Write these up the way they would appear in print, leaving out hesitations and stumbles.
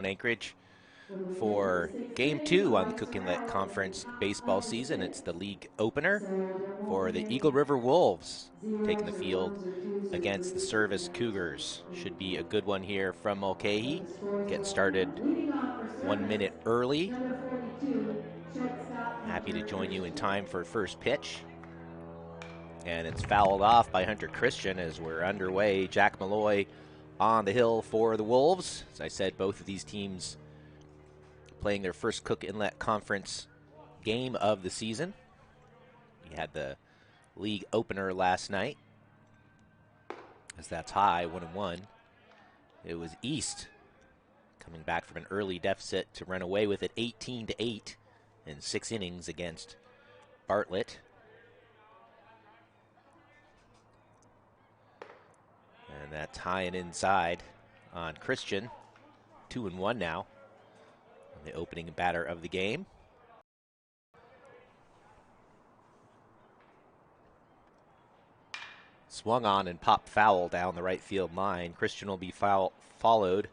Anchorage for Game 2 on the Cook Inlet Conference baseball season. It's the league opener for the Eagle River Wolves taking the field against the Service Cougars. Should be a good one here from Mulcahy. Getting started 1 minute early. Happy to join you in time for first pitch. And it's fouled off by Hunter Christian as we're underway. Jack Malloy on the hill for the Wolves. As I said, both of these teams playing their first Cook Inlet Conference game of the season. We had the league opener last night, as that's high, 1-1. It was East coming back from an early deficit to run away with it 18-8 in 6 innings against Bartlett. And that's high and inside on Christian. 2-1 now. The opening batter of the game. Swung on and popped foul down the right field line. Christian will be followed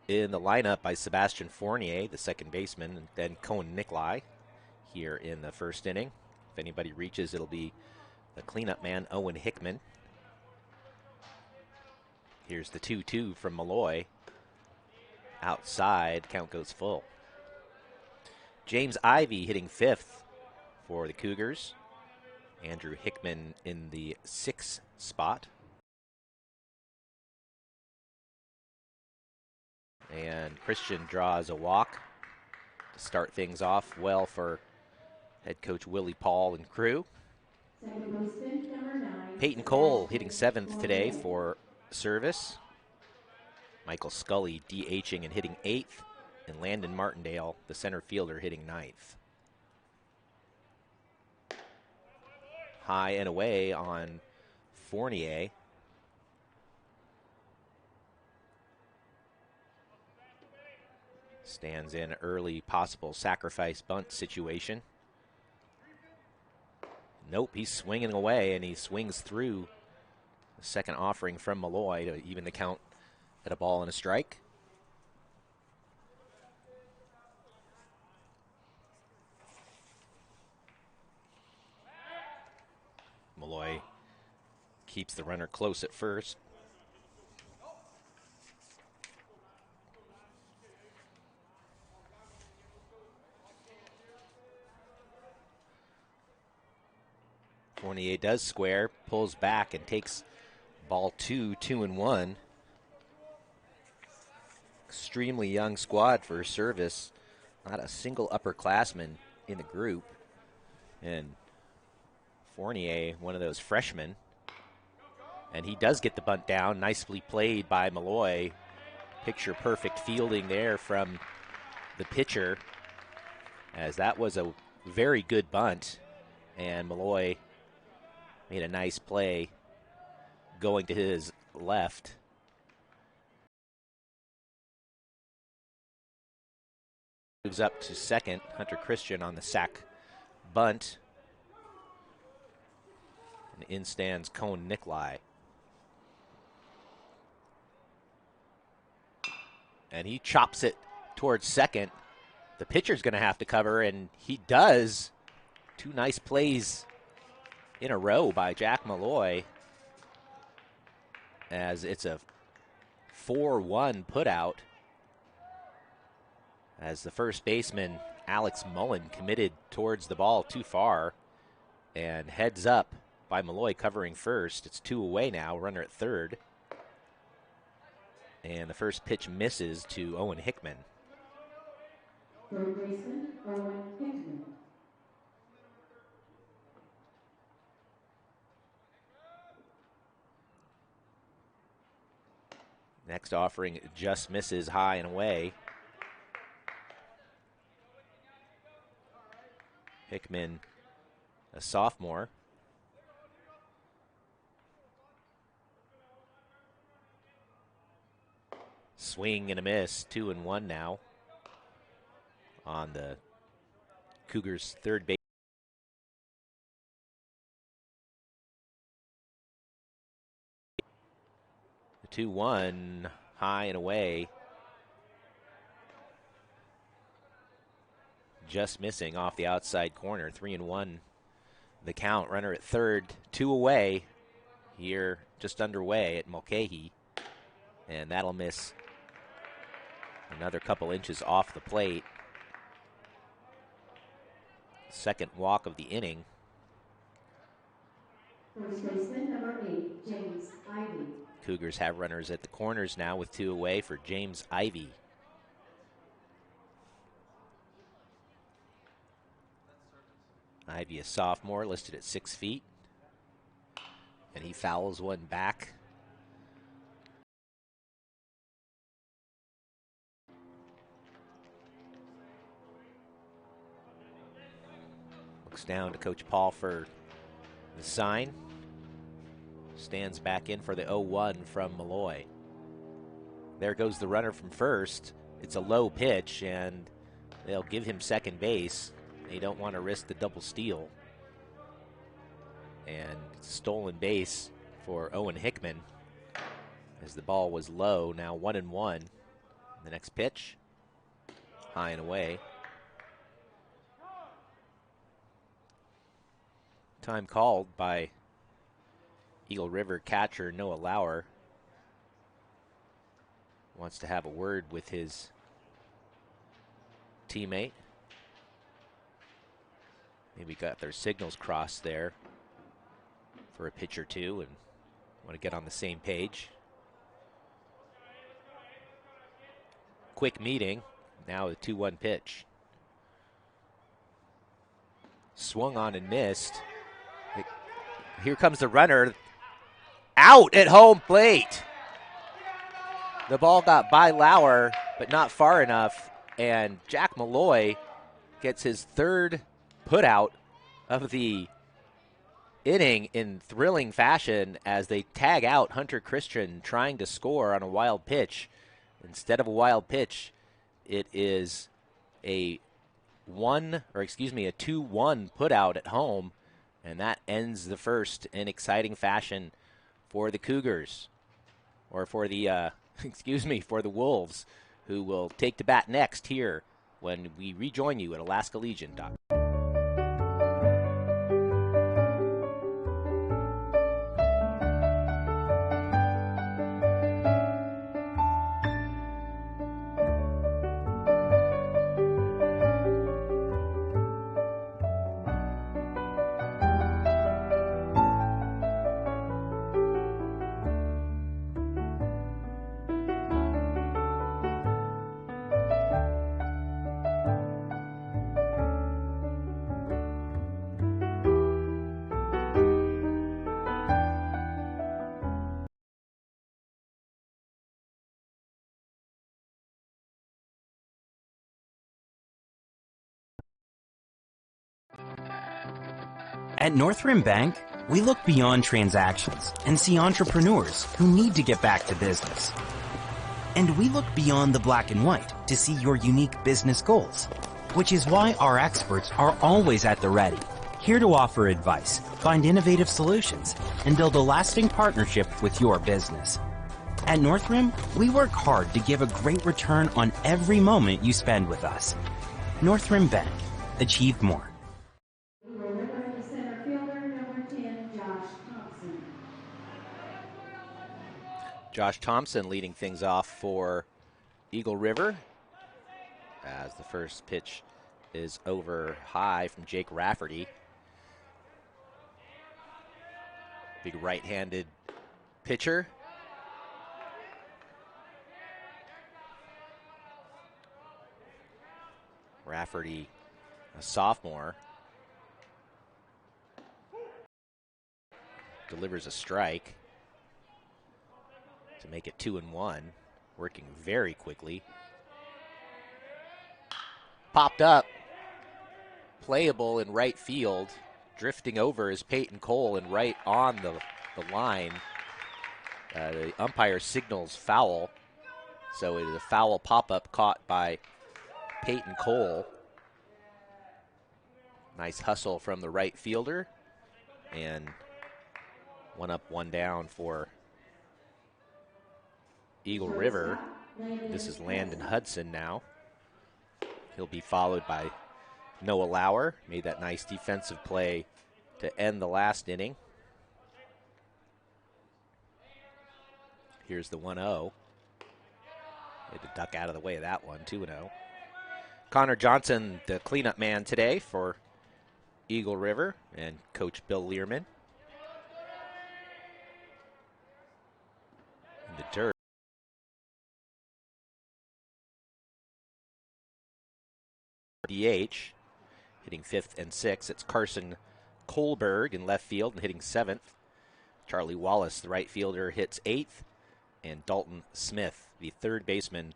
in the lineup by Sebastian Fournier, the second baseman, and then Cohen Nicolai here in the first inning. If anybody reaches, it'll be the cleanup man, Owen Hickman. Here's the 2-2 from Malloy. Outside, count goes full. James Ivey hitting 5th for the Cougars. Andrew Hickman in the 6th spot. And Christian draws a walk to start things off well for head coach Willie Paul and crew. Peyton Cole hitting 7th today for Service. Michael Scully DHing and hitting 8th. And Landon Martindale, the center fielder, hitting 9th. High and away on Fournier. Stands in early possible sacrifice bunt situation. Nope, he's swinging away, and he swings through the second offering from Malloy to even the count at a ball and a strike. Malloy keeps the runner close at first. Fournier does square, pulls back, and takes ball 2, 2-1. Extremely young squad for Service. Not a single upperclassman in the group. And Fournier, one of those freshmen. And he does get the bunt down. Nicely played by Malloy. Picture perfect fielding there from the pitcher, as that was a very good bunt. And Malloy made a nice play going to his left. Moves up to second. Hunter Christian on the sac bunt. And in stands Cohen Nicolai. And he chops it towards second. The pitcher's going to have to cover, and he does. 2 nice plays in a row by Jack Malloy, as it's a 4-1 putout, as the first baseman, Alex Mullin, committed towards the ball too far, and heads up by Malloy covering first. It's 2 away now, runner at third. And the first pitch misses to Owen Hickman. Third baseman, Owen Hickman. Next offering just misses high and away. Hickman, a sophomore. Swing and a miss, 2-1 now on the Cougars' third base. The 2-1 high and away. just missing off the outside corner. 3-1 the count. Runner at third, 2 away here, just underway at Mulcahy. And that'll miss another couple inches off the plate. Second walk of the inning. First baseman, number 8, James Ivy. Cougars have runners at the corners now with 2 away for James Ivy. Ivy, a sophomore, listed at 6 feet. And he fouls one back. Looks down to Coach Paul for the sign. Stands back in for the 0-1 from Malloy. There goes the runner from first. It's a low pitch, and they'll give him second base. They don't want to risk the double steal. And stolen base for Owen Hickman as the ball was low. Now 1-1. The next pitch, high and away. Time called by Eagle River catcher Noah Lauer. Wants to have a word with his teammate. Maybe got their signals crossed there for a pitch or two and want to get on the same page. Quick meeting. Now the 2-1 pitch. Swung on and missed. Here comes the runner. Out at home plate. The ball got by Lauer, but not far enough. And Jack Malloy gets his third putout of the inning in thrilling fashion as they tag out Hunter Christian trying to score on a wild pitch. Instead of a wild pitch, it is a 2-1 putout at home, and that ends the first in exciting fashion for the Cougars, or for the for the Wolves, who will take to bat next here when we rejoin you at Alaska Legion. At North Rim Bank, we look beyond transactions and see entrepreneurs who need to get back to business. And we look beyond the black and white to see your unique business goals, which is why our experts are always at the ready, here to offer advice, find innovative solutions, and build a lasting partnership with your business. At North Rim, we work hard to give a great return on every moment you spend with us. North Rim Bank. Achieve more. Josh Thompson leading things off for Eagle River as the first pitch is over high from Jake Rafferty. Big right-handed pitcher. Rafferty, a sophomore, delivers a strike to make it 2-1, working very quickly. Popped up, playable in right field. Drifting over is Peyton Cole and right on the line. The umpire signals foul, so it is a foul pop-up caught by Peyton Cole. Nice hustle from the right fielder, and 1 up, 1 down for Eagle River. This is Landon Hudson now. He'll be followed by Noah Lauer made that nice defensive play to end the last inning. Here's the 1-0. Had to duck out of the way of that one, 2-0. Connor Johnson, the cleanup man today for Eagle River, and Coach Bill Learman. In the dirt. DH, hitting 5th and 6th. It's Carson Kohlberg in left field and hitting 7th. Charlie Wallace, the right fielder, hits 8th. And Dalton Smith, the third baseman,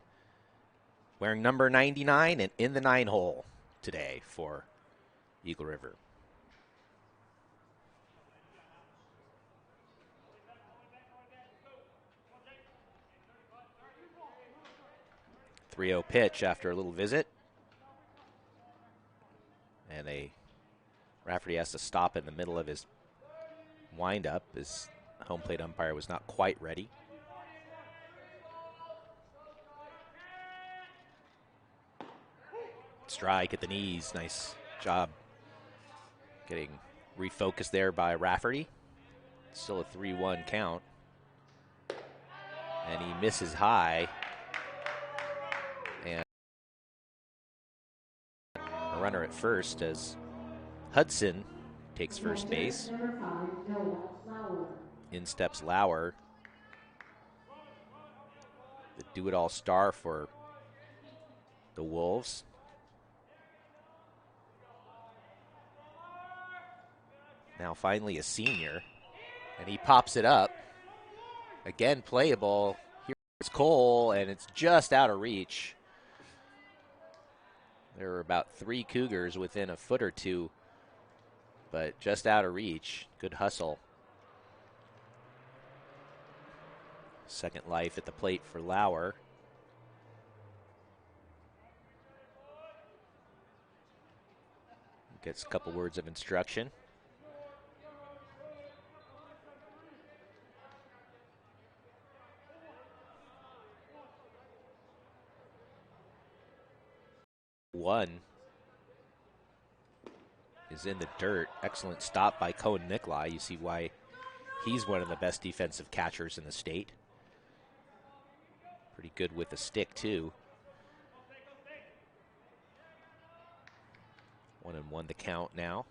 wearing number 99 and in the 9-hole today for Eagle River. .30 pitch after a little visit. And Rafferty has to stop in the middle of his windup. His home plate umpire was not quite ready. Strike at the knees. Nice job getting refocused there by Rafferty. Still a 3-1 count. And he misses high. And a runner at first as Hudson takes first base. In steps Lauer, the do-it-all star for the Wolves. Now finally a senior, and he pops it up. Again, playable. Here's Cole, and it's just out of reach. There were about 3 Cougars within a foot or two, but just out of reach. Good hustle. Second life at the plate for Lauer. Gets a couple words of instruction. One is in the dirt. Excellent stop by Cohen Nikolai. You see why he's one of the best defensive catchers in the state. Pretty good with the stick, too. 1-1 the count now.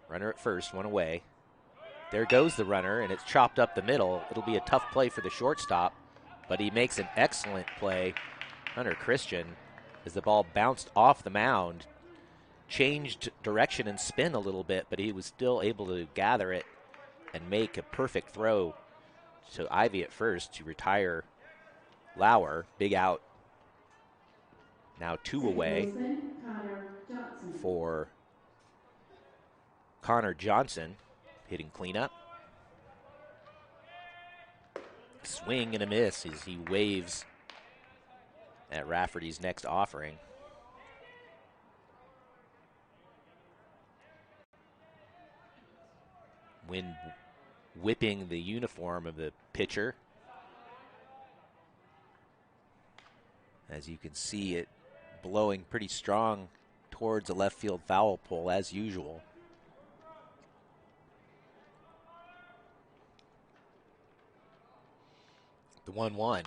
Runner at first, one away. There goes the runner, and it's chopped up the middle. It'll be a tough play for the shortstop, but he makes an excellent play. Hunter Christian, as the ball bounced off the mound, changed direction and spin a little bit, but he was still able to gather it and make a perfect throw to Ivy at first to retire Lauer. Big out. Now 2 away for Connor Johnson, hitting cleanup. Swing and a miss as he waves at Rafferty's next offering. Wind whipping the uniform of the pitcher. As you can see, it blowing pretty strong towards the left field foul pole as usual. The 1-1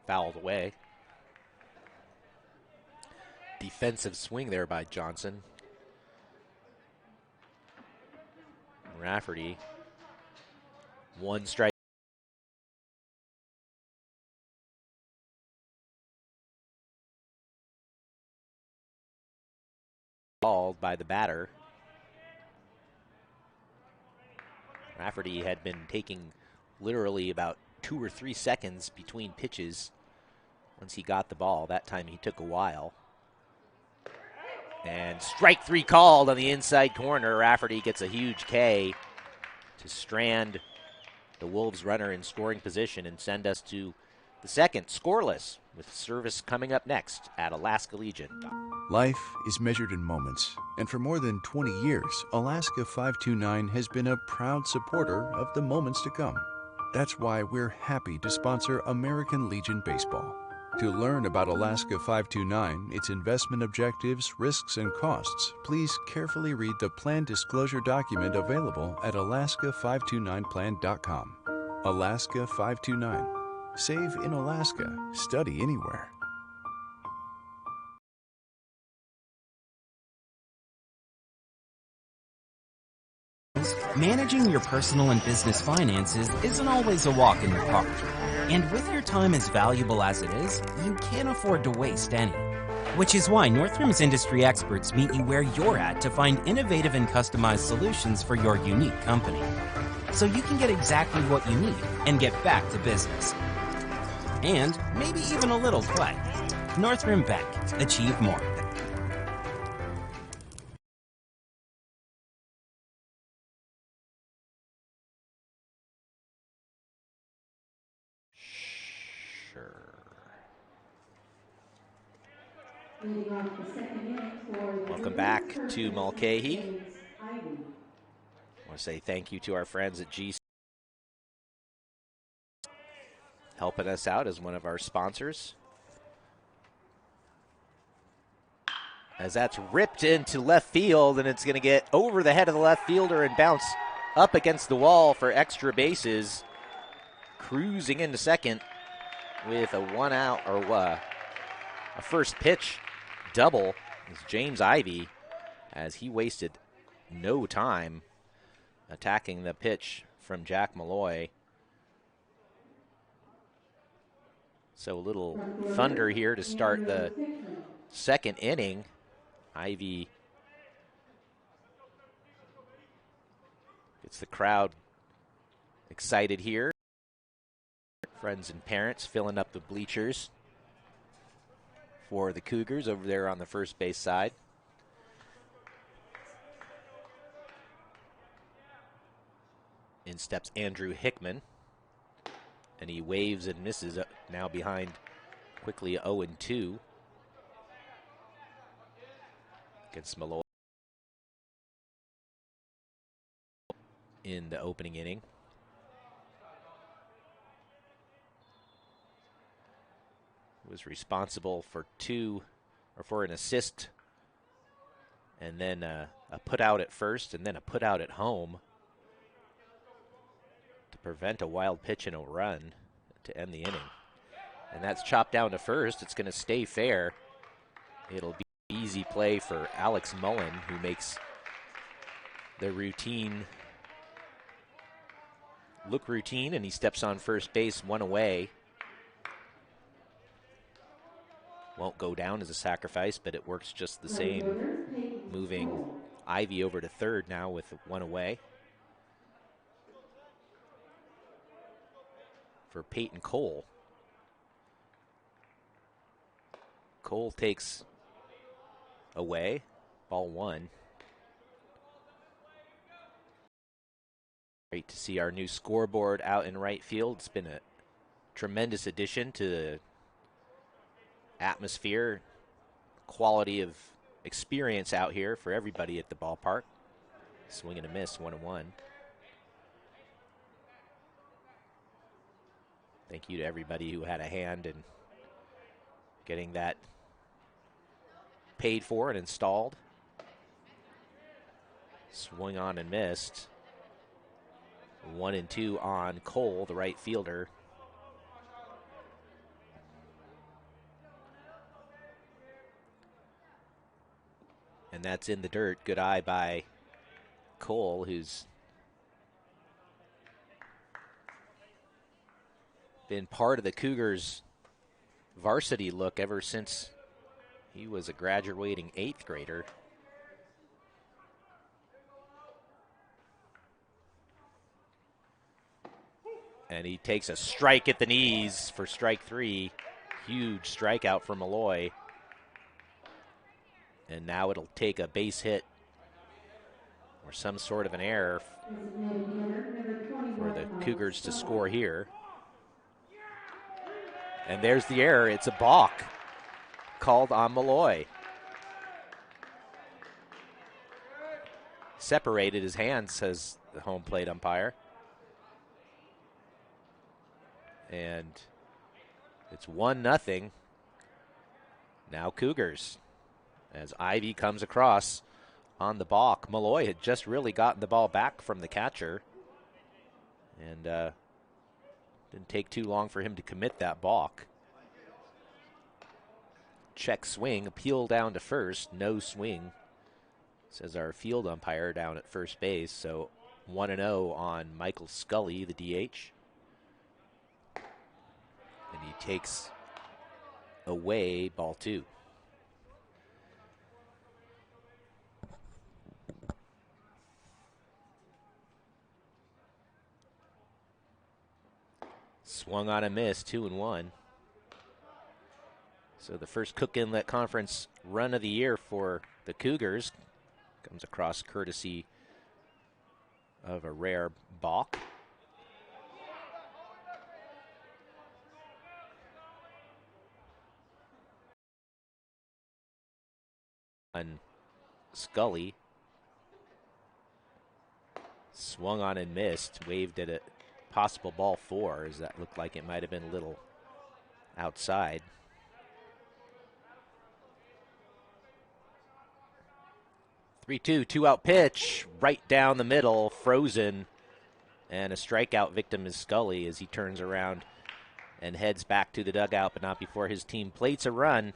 fouled away. Defensive swing there by Johnson. Rafferty, 1 strike. Called by the batter. Rafferty had been taking literally about 2 or 3 seconds between pitches once he got the ball. That time he took a while. And strike 3 called on the inside corner. Rafferty gets a huge K to strand the Wolves runner in scoring position and send us to the second, scoreless, with service coming up next at Alaska Legion. Life is measured in moments, and for more than 20 years, Alaska 529 has been a proud supporter of the moments to come. That's why we're happy to sponsor American Legion Baseball. To learn about Alaska 529, its investment objectives, risks, and costs, please carefully read the plan disclosure document available at alaska529plan.com. Alaska 529. Save in Alaska. Study anywhere. Managing your personal and business finances isn't always a walk in the park. And with your time as valuable as it is, you can't afford to waste any. Which is why Northrim's industry experts meet you where you're at to find innovative and customized solutions for your unique company. So you can get exactly what you need and get back to business. And maybe even a little play. Northrim Bank. Achieve more. Welcome back to Mulcahy. I want to say thank you to our friends at GC helping us out as one of our sponsors. As that's ripped into left field, and it's going to get over the head of the left fielder and bounce up against the wall for extra bases. Cruising into second with a one out, or a first pitch double is James Ivey, as he wasted no time attacking the pitch from Jack Malloy. So a little thunder here to start the second inning. Ivey gets the crowd excited here. Friends and parents filling up the bleachers for the Cougars over there on the first base side. In steps Andrew Hickman, and he waves and misses, now behind quickly 0-2 against Malloy in the opening inning. Was responsible for an assist, and then a put out at first, and then a put out at home to prevent a wild pitch and a run to end the inning. And that's chopped down to first. It's going to stay fair. It'll be easy play for Alex Mullin, who makes the routine look routine, and he steps on first base, one away. Won't go down as a sacrifice, but it works just the same, moving Ivey over to third now with one away. For Peyton Cole. Cole takes away, ball one. Great to see our new scoreboard out in right field. It's been a tremendous addition to the atmosphere, quality of experience out here for everybody at the ballpark. Swing and a miss, 1-1. Thank you to everybody who had a hand in getting that paid for and installed. Swung on and missed. 1-2 on Cole, the right fielder. And that's in the dirt. Good eye by Cole, who's been part of the Cougars' varsity look ever since he was a graduating 8th grader. And he takes a strike at the knees for strike 3. Huge strikeout for Malloy. And now it'll take a base hit or some sort of an error for the Cougars to score here. And there's the error. It's a balk called on Malloy. Separated his hands, says the home plate umpire. And it's 1-0 Now Cougars, as Ivy comes across on the balk. Malloy had just really gotten the ball back from the catcher, and didn't take too long for him to commit that balk. Check swing, appeal down to first, no swing, says our field umpire down at first base. So 1-0 on Michael Scully, the DH. And he takes away ball 2. Swung on a miss, 2-1. So the first Cook Inlet Conference run of the year for the Cougars comes across courtesy of a rare balk. On Scully. Swung on and missed, waved at a possible ball 4, as that looked like it might have been a little outside. Three-two, 2-out pitch, right down the middle, frozen, and a strikeout victim is Scully as he turns around and heads back to the dugout, but not before his team plates a run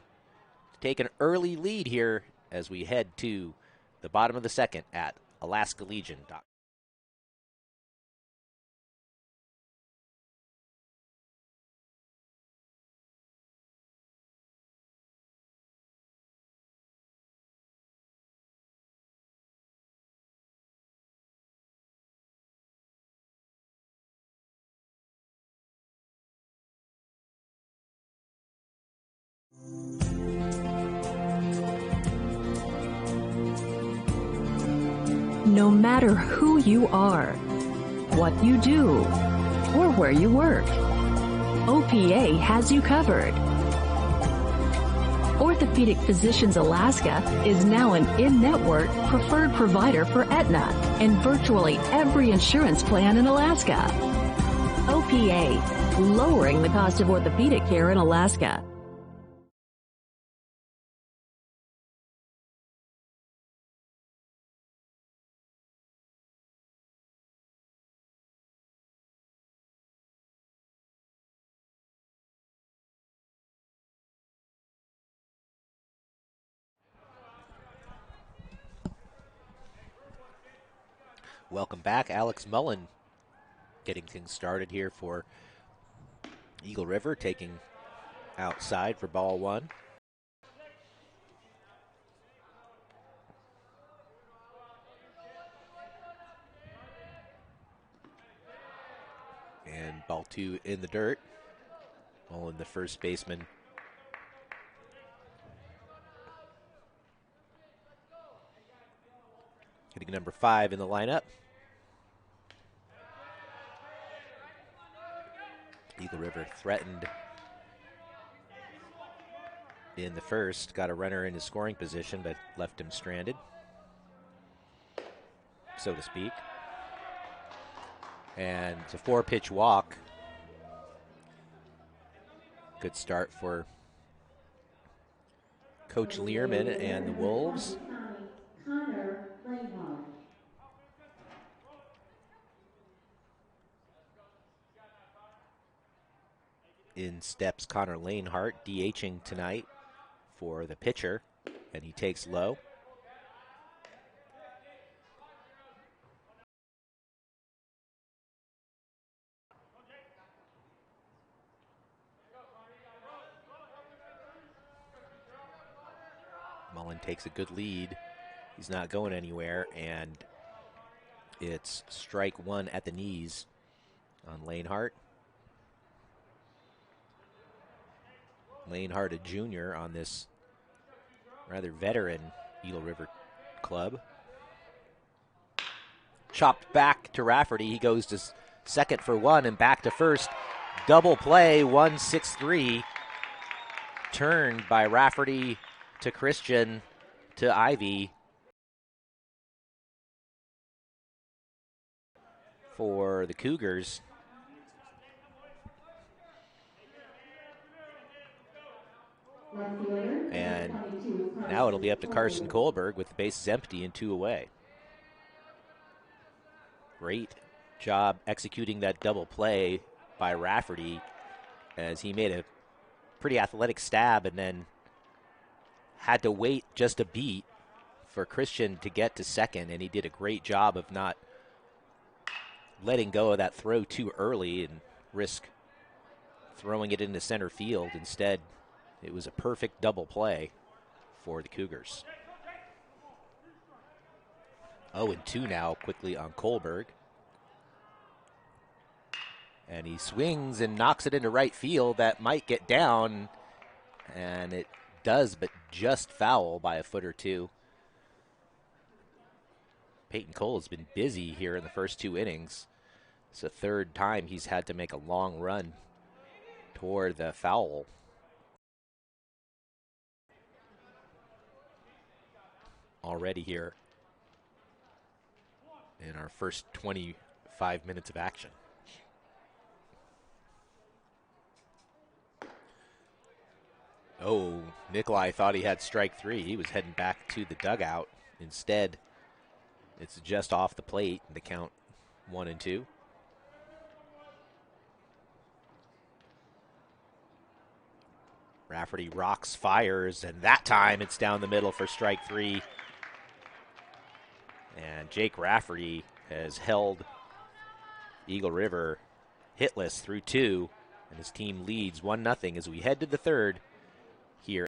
to take an early lead here as we head to the bottom of the second at Alaska Legion. No matter who you are, what you do, or where you work, OPA has you covered. Orthopedic Physicians Alaska is now an in-network preferred provider for Aetna and virtually every insurance plan in Alaska. OPA, lowering the cost of orthopedic care in Alaska. Welcome back. Alex Mullin getting things started here for Eagle River, taking outside for ball 1. And ball 2 in the dirt. Mullin, the first baseman, hitting number 5 in the lineup. Eagle River threatened in the first, got a runner in his scoring position, but left him stranded, so to speak. And it's a 4-pitch walk. Good start for Coach Learman and the Wolves. In steps Connor Lanehart, DHing tonight for the pitcher, and he takes low. Mullin takes a good lead. He's not going anywhere, and it's strike 1 at the knees on Lanehart. Lanehart, a junior on this rather veteran Eagle River club. Chopped back to Rafferty. He goes to second for 1 and back to first. Double play, 1-6-3. Turned by Rafferty to Christian to Ivy for the Cougars. Left fielder, And 22, now it'll be up to Carson Kohlberg with the bases empty and 2 away. Great job executing that double play by Rafferty as he made a pretty athletic stab and then had to wait just a beat for Christian to get to second, and he did a great job of not letting go of that throw too early and risk throwing it into center field. Instead, it was a perfect double play for the Cougars. 0-2 now quickly on Kohlberg. And he swings and knocks it into right field. That might get down, and it does, but just foul by a foot or two. Peyton Cole has been busy here in the first 2 innings. It's the third time he's had to make a long run toward the foul. Already here in our first 25 minutes of action. Oh, Nikolai thought he had strike 3. He was heading back to the dugout. Instead, it's just off the plate. The count 1-2. Rafferty rocks, fires, and that time it's down the middle for strike 3. And Jake Rafferty has held Eagle River hitless through 2, and his team leads 1-0 as we head to the third here.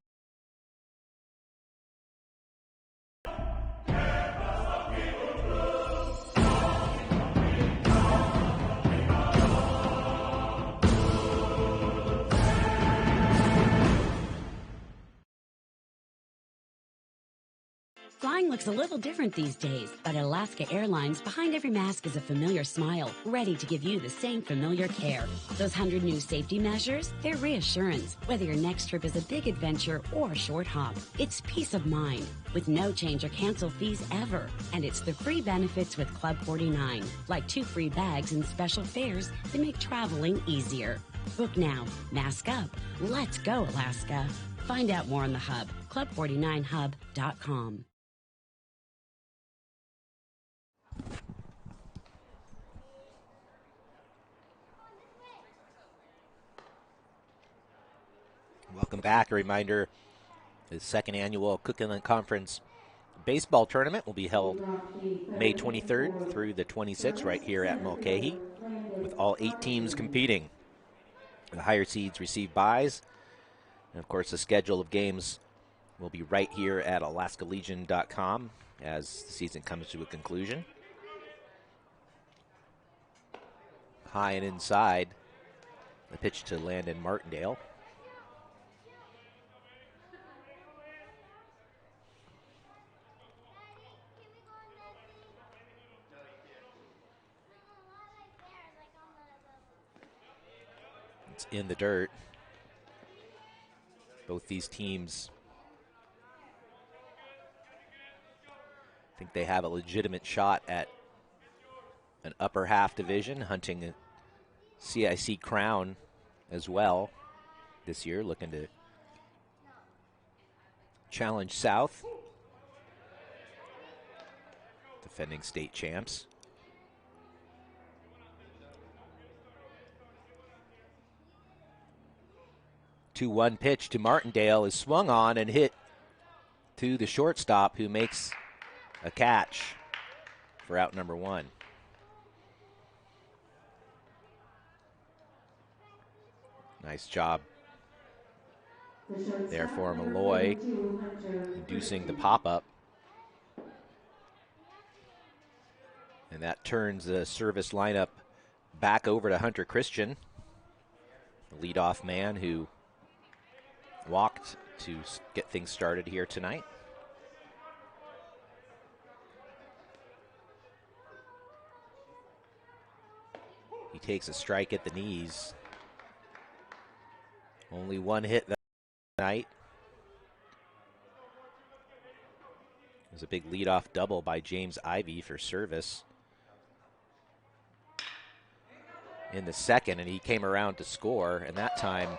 Flying looks a little different these days, but at Alaska Airlines, behind every mask is a familiar smile, ready to give you the same familiar care. Those 100 new safety measures, they're reassurance. Whether your next trip is a big adventure or a short hop, it's peace of mind, with no change or cancel fees ever. And it's the free benefits with Club 49, like 2 free bags and special fares that make traveling easier. Book now. Mask up. Let's go, Alaska. Find out more on the hub, club49hub.com. Welcome back. A reminder, the second annual Cook Inlet Conference baseball tournament will be held May 23rd through the 26th right here at Mulcahy, with all 8 teams competing. The higher seeds receive byes, and of course the schedule of games will be right here at alaskalegion.com as the season comes to a conclusion. High and inside, the pitch to Landon Martindale. It's in the dirt. Both these teams think they have a legitimate shot at an upper half division, hunting a CIC crown as well this year, looking to challenge South, defending state champs. 2-1 pitch to Martindale is swung on and hit to the shortstop, who makes a catch for out number 1. Nice job there for Malloy, inducing the pop-up. And that turns the service lineup back over to Hunter Christian, the leadoff man who walked to get things started here tonight. He takes a strike at the knees. Only 1 hit that night. It was a big leadoff double by James Ivey for service in the second, and he came around to score, and that time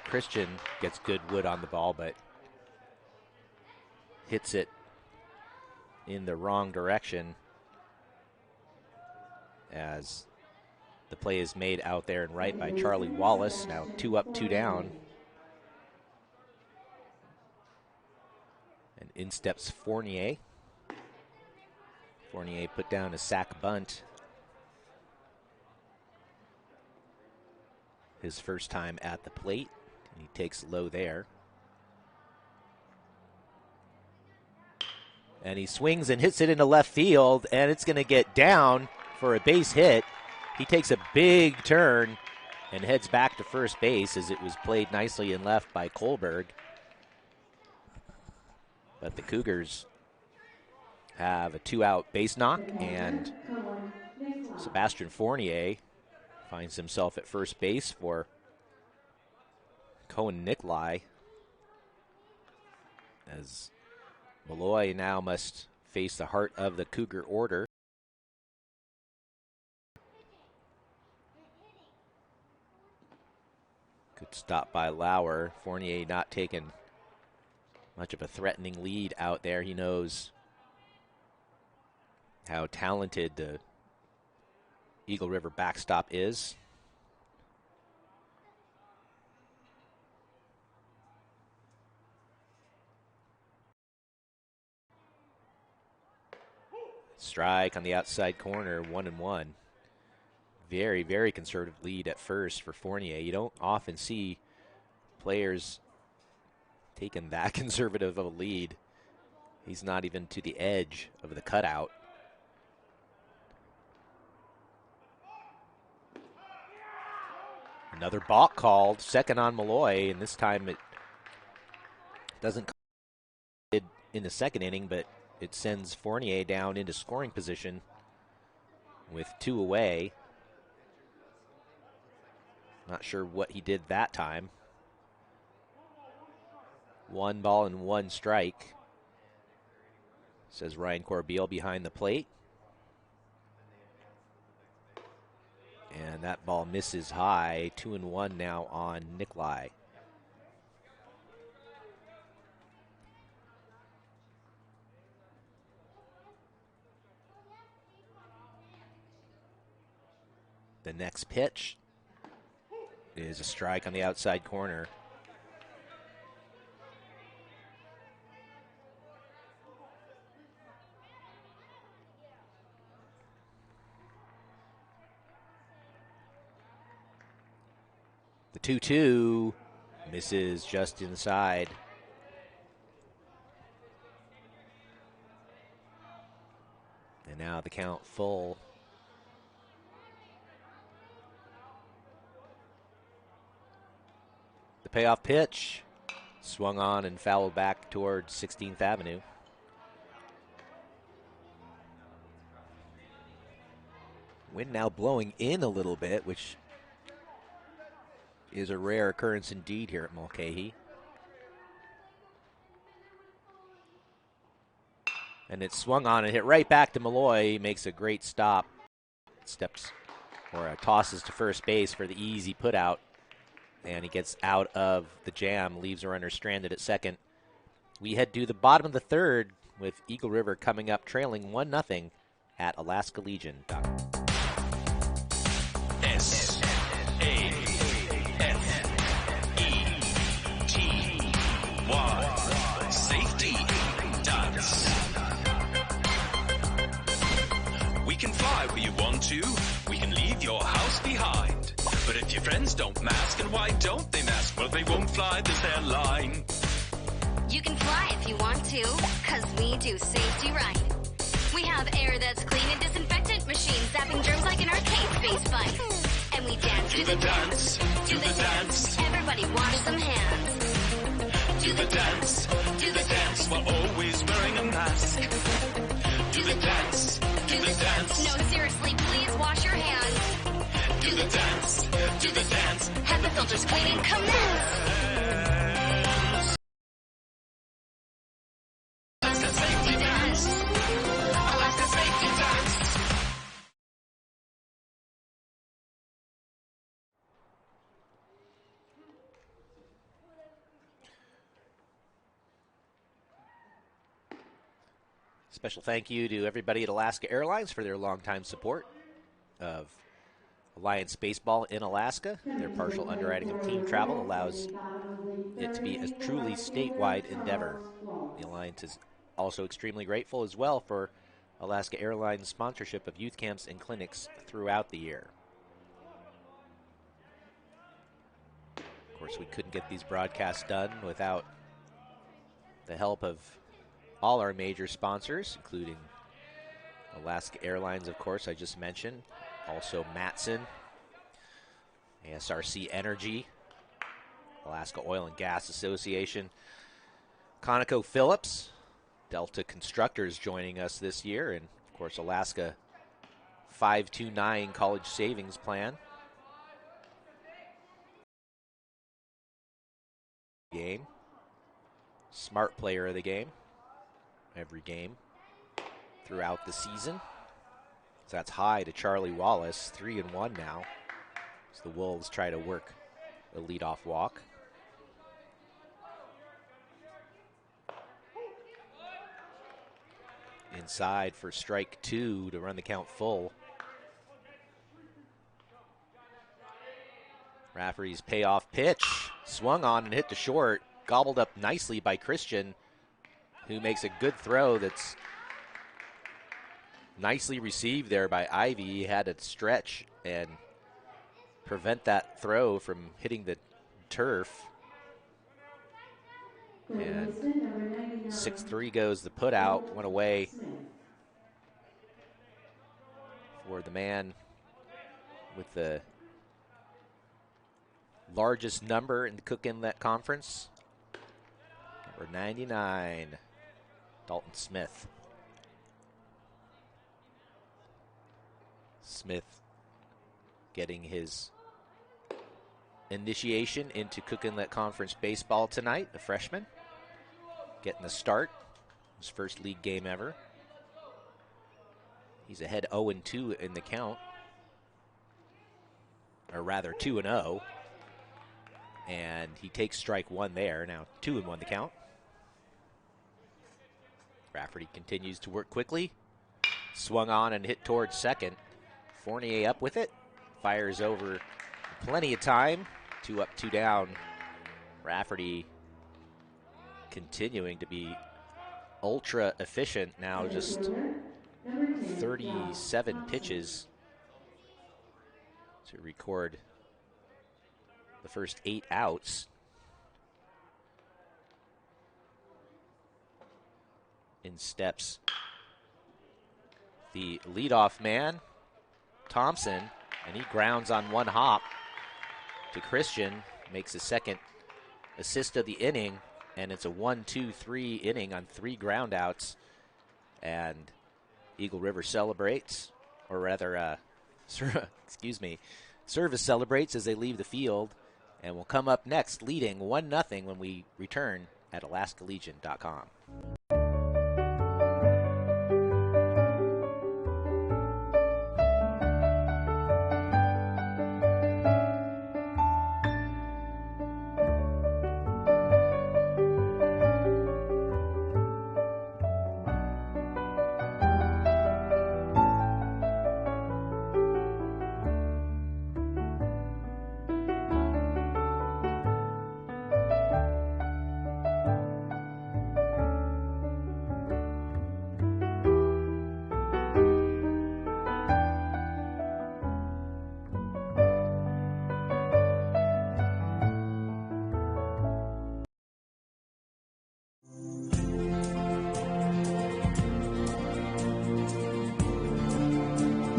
Christian gets good wood on the ball, but hits it in the wrong direction as the play is made out there and right by Charlie Wallace. Now 2 up, 2 down. And in steps Fournier. Fournier put down a sack bunt. His first time at the plate. And he takes low there. And he swings and hits it into left field, and it's going to get down for a base hit. He takes a big turn and heads back to first base as it was played nicely in left by Kohlberg. But the Cougars have a 2-out base knock, and Sebastian Fournier finds himself at first base for Cohen Nikolai, as Malloy now must face the heart of the Cougar order. Good stop by Lauer. Fournier not taking much of a threatening lead out there. He knows how talented the Eagle River backstop is. Strike on the outside corner, 1-1. Very, very conservative lead at first for Fournier. You don't often see players taking that conservative of a lead. He's not even to the edge of the cutout. Another balk called, second on Malloy, and this time it doesn't come in the second inning, but it sends Fournier down into scoring position with 2 away. Not sure what he did that time. 1 ball and 1 strike, says Ryan Corbeil behind the plate. And that ball misses high. 2-1 now on Nikolai. The next pitch is a strike on the outside corner. The 2-2 misses just inside. And now the count full. The payoff pitch swung on and fouled back towards 16th Avenue. Wind now blowing in a little bit, which is a rare occurrence indeed here at Mulcahy. And it swung on and hit right back to Malloy. He makes a great stop. Steps or tosses to first base for the easy put out. And he gets out of the jam, leaves a runner stranded at second. We head to the bottom of the third with Eagle River coming up trailing 1-0 at Alaska Legion. S-A-F-E-T-Y. Safety dance. We can fly where you want to. We can leave your house behind. But if your friends don't mask, and why don't they mask? Well, they won't fly, there's their line. You can fly if you want to, cause we do safety right. We have air that's clean and disinfectant machines zapping germs like an arcade space fight. And we dance to the dance, do the dance. Everybody wash some hands. Do the dance, we're always wearing a mask. Do the dance, do the dance. No, seriously, please wash your hands. Do the dance, do the dance. Have the filters cleaning commence. Alaska Safety Dance. Alaska Safety Dance. Special thank you to everybody at Alaska Airlines for their longtime support of Alliance Baseball in Alaska. Their partial underwriting of team travel allows it to be a truly statewide endeavor. The Alliance is also extremely grateful as well for Alaska Airlines' sponsorship of youth camps and clinics throughout the year. Of course, we couldn't get these broadcasts done without the help of all our major sponsors, including Alaska Airlines, of course, I just mentioned. Also Matson, ASRC Energy, Alaska Oil and Gas Association, ConocoPhillips, Delta Constructors joining us this year, and, of course, Alaska 529 College Savings Plan. Game. Smart player of the game. Every game throughout the season. So that's high to Charlie Wallace, 3-1 now, as the Wolves try to work a leadoff walk. Inside for strike 2 to run the count full. Rafferty's payoff pitch, swung on and hit to short, gobbled up nicely by Christian, who makes a good throw that's nicely received there by Ivy. He had to stretch and prevent that throw from hitting the turf. And 6-3 goes the put out, went away for the man with the largest number in the Cook Inlet Conference, number 99, Dalton Smith. Smith getting his initiation into Cook Inlet Conference baseball tonight, a freshman. Getting the start, his first league game ever. He's ahead 0-2 in the count, or rather 2-0. And he takes strike 1 there, now 2-1 the count. Rafferty continues to work quickly. Swung on and hit towards second. Fournier up with it. Fires over plenty of time. 2 up, 2 down. Rafferty continuing to be ultra efficient now, just 37 pitches to record the first 8 outs. In steps the leadoff man, Thompson, and he grounds on one hop to Christian, makes his second assist of the inning, and it's a 1-2-3 inning on 3 ground outs. And Eagle River celebrates, or rather, Service celebrates as they leave the field, and will come up next leading 1-0 when we return at alaskalegion.com.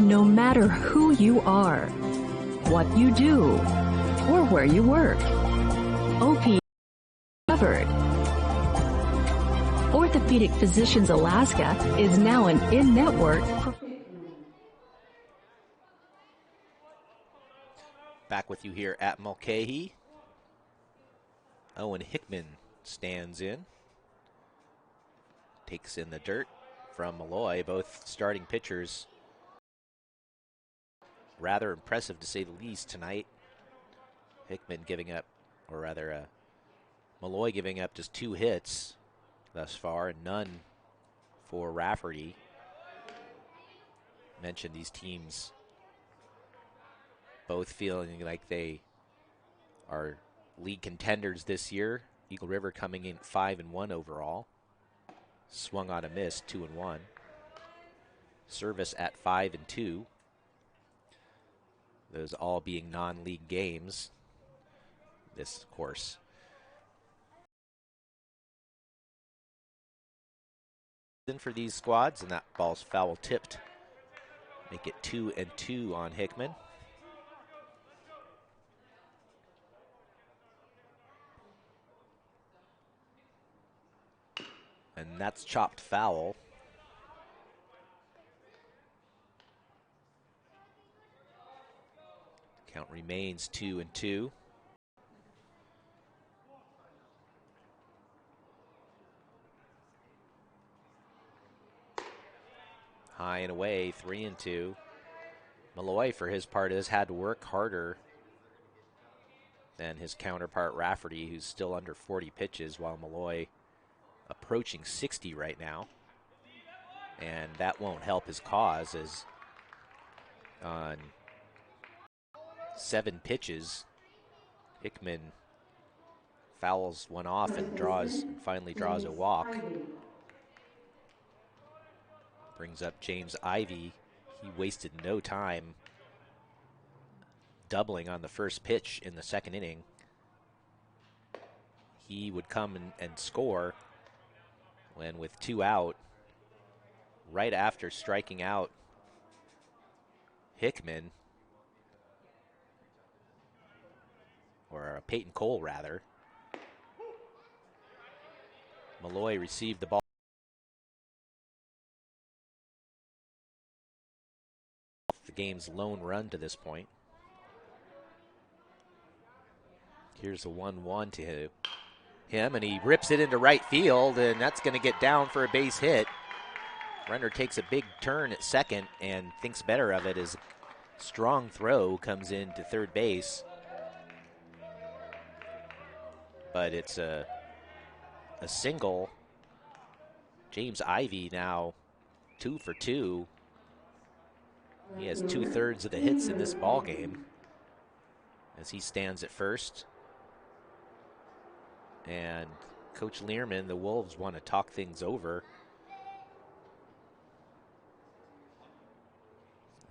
No matter who you are, what you do, or where you work, OPA covered. Orthopedic Physicians Alaska is now an in-network. Back with you here at Mulcahy. Owen Hickman stands in. Takes in the dirt from Malloy, both starting pitchers. Rather impressive to say the least tonight. Hickman giving up, or rather Malloy giving up just 2 hits thus far, and none for Rafferty. Mentioned these teams both feeling like they are league contenders this year. Eagle River coming in 5-1 overall. Swung on a miss, 2-1. Service at 5-2. Those all being non-league games. This, of course, for these squads, and that ball's foul tipped. Make it 2-2 on Hickman. And that's chopped foul. Count remains 2-2. High and away, 3-2. Malloy, for his part, has had to work harder than his counterpart Rafferty, who's still under 40 pitches, while Malloy approaching 60 right now. And that won't help his cause, as on 7 pitches, Hickman fouls one off and finally draws a walk. Brings up James Ivy. He wasted no time doubling on the first pitch in the second inning. He would come and score when, with 2 out, right after striking out Hickman, or Peyton Cole rather, Malloy received the ball. The game's lone run to this point. Here's a 1-1 to him, and he rips it into right field, and that's going to get down for a base hit. Runner takes a big turn at second and thinks better of it as strong throw comes into third base. But it's a single. James Ivy now 2 for 2. He has 2/3 of the hits in this ball game as he stands at first. And Coach Learman, the Wolves want to talk things over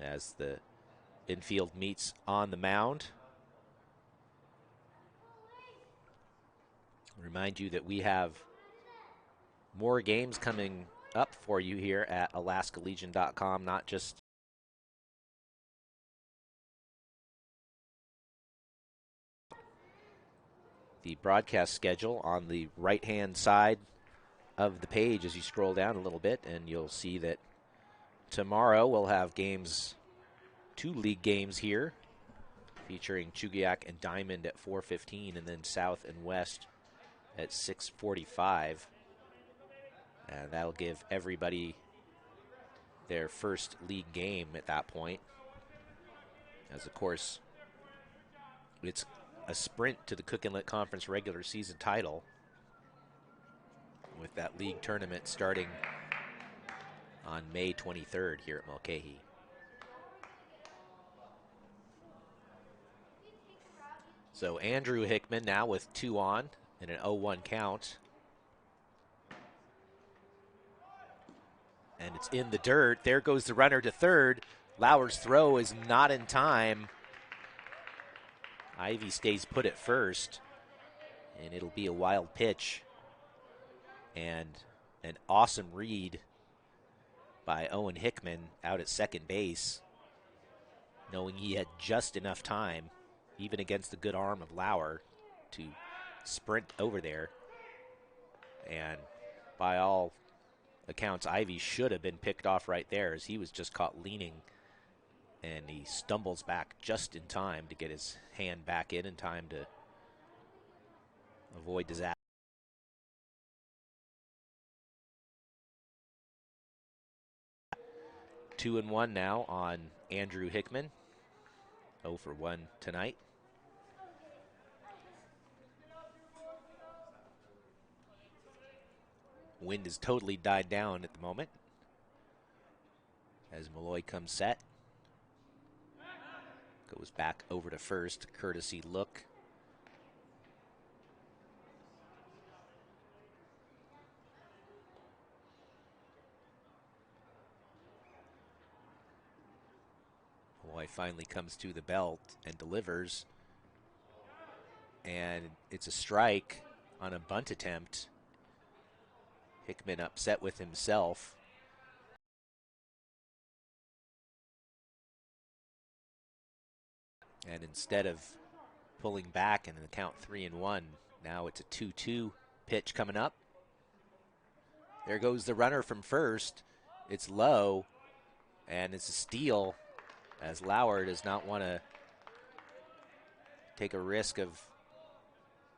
as the infield meets on the mound. Remind you that we have more games coming up for you here at alaskalegion.com, not just the broadcast schedule on the right-hand side of the page as you scroll down a little bit, and you'll see that tomorrow we'll have games, 2 league games here, featuring Chugiak and Diamond at 4:15, and then South and West at 6:45. And that'll give everybody their first league game at that point. As, of course, it's a sprint to the Cook Inlet Conference regular season title, with that league tournament starting on May 23rd here at Mulcahy. So Andrew Hickman now with 2 on and an 0-1 count. And it's in the dirt. There goes the runner to third. Lauer's throw is not in time. Ivy stays put at first, and it'll be a wild pitch. And an awesome read by Owen Hickman out at second base, knowing he had just enough time, even against the good arm of Lauer, to sprint over there. And by all accounts, Ivy should have been picked off right there, as he was just caught leaning, and he stumbles back just in time to get his hand back in time to avoid disaster. Two and one now on Andrew Hickman. 0 for 1 tonight. Wind has totally died down at the moment as Malloy comes set. Goes back over to first, courtesy look. Malloy finally comes to the belt and delivers. And it's a strike on a bunt attempt. Hickman upset with himself. And instead of pulling back and the count 3-1, now it's a 2-2 pitch coming up. There goes the runner from first. It's low, and it's a steal as Lauer does not want to take a risk of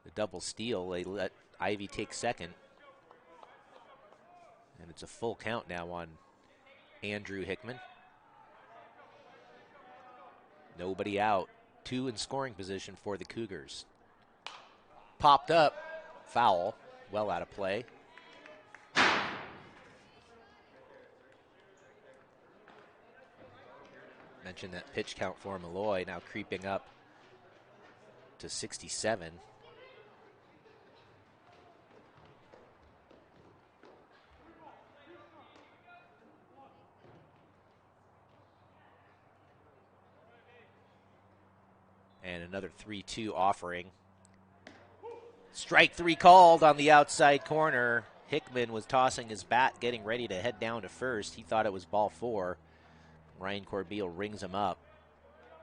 the double steal. They let Ivy take second. And it's a full count now on Andrew Hickman. Nobody out. 2 in scoring position for the Cougars. Popped up. Foul. Well out of play. Mentioned that pitch count for Malloy now creeping up to 67. And another 3-2 offering. Strike 3 called on the outside corner. Hickman was tossing his bat, getting ready to head down to first. He thought it was ball 4. Ryan Corbeil rings him up.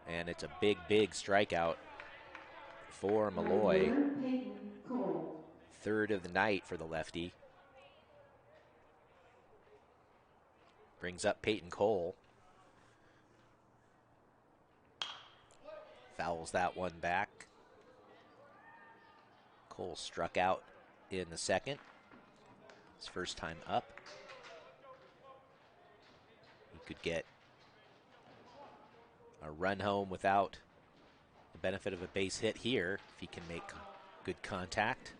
And it's a big, big strikeout for Malloy. Third of the night for the lefty. Brings up Peyton Cole. Fouls that one back. Cole struck out in the second. His first time up. He could get a run home without the benefit of a base hit here if he can make good contact.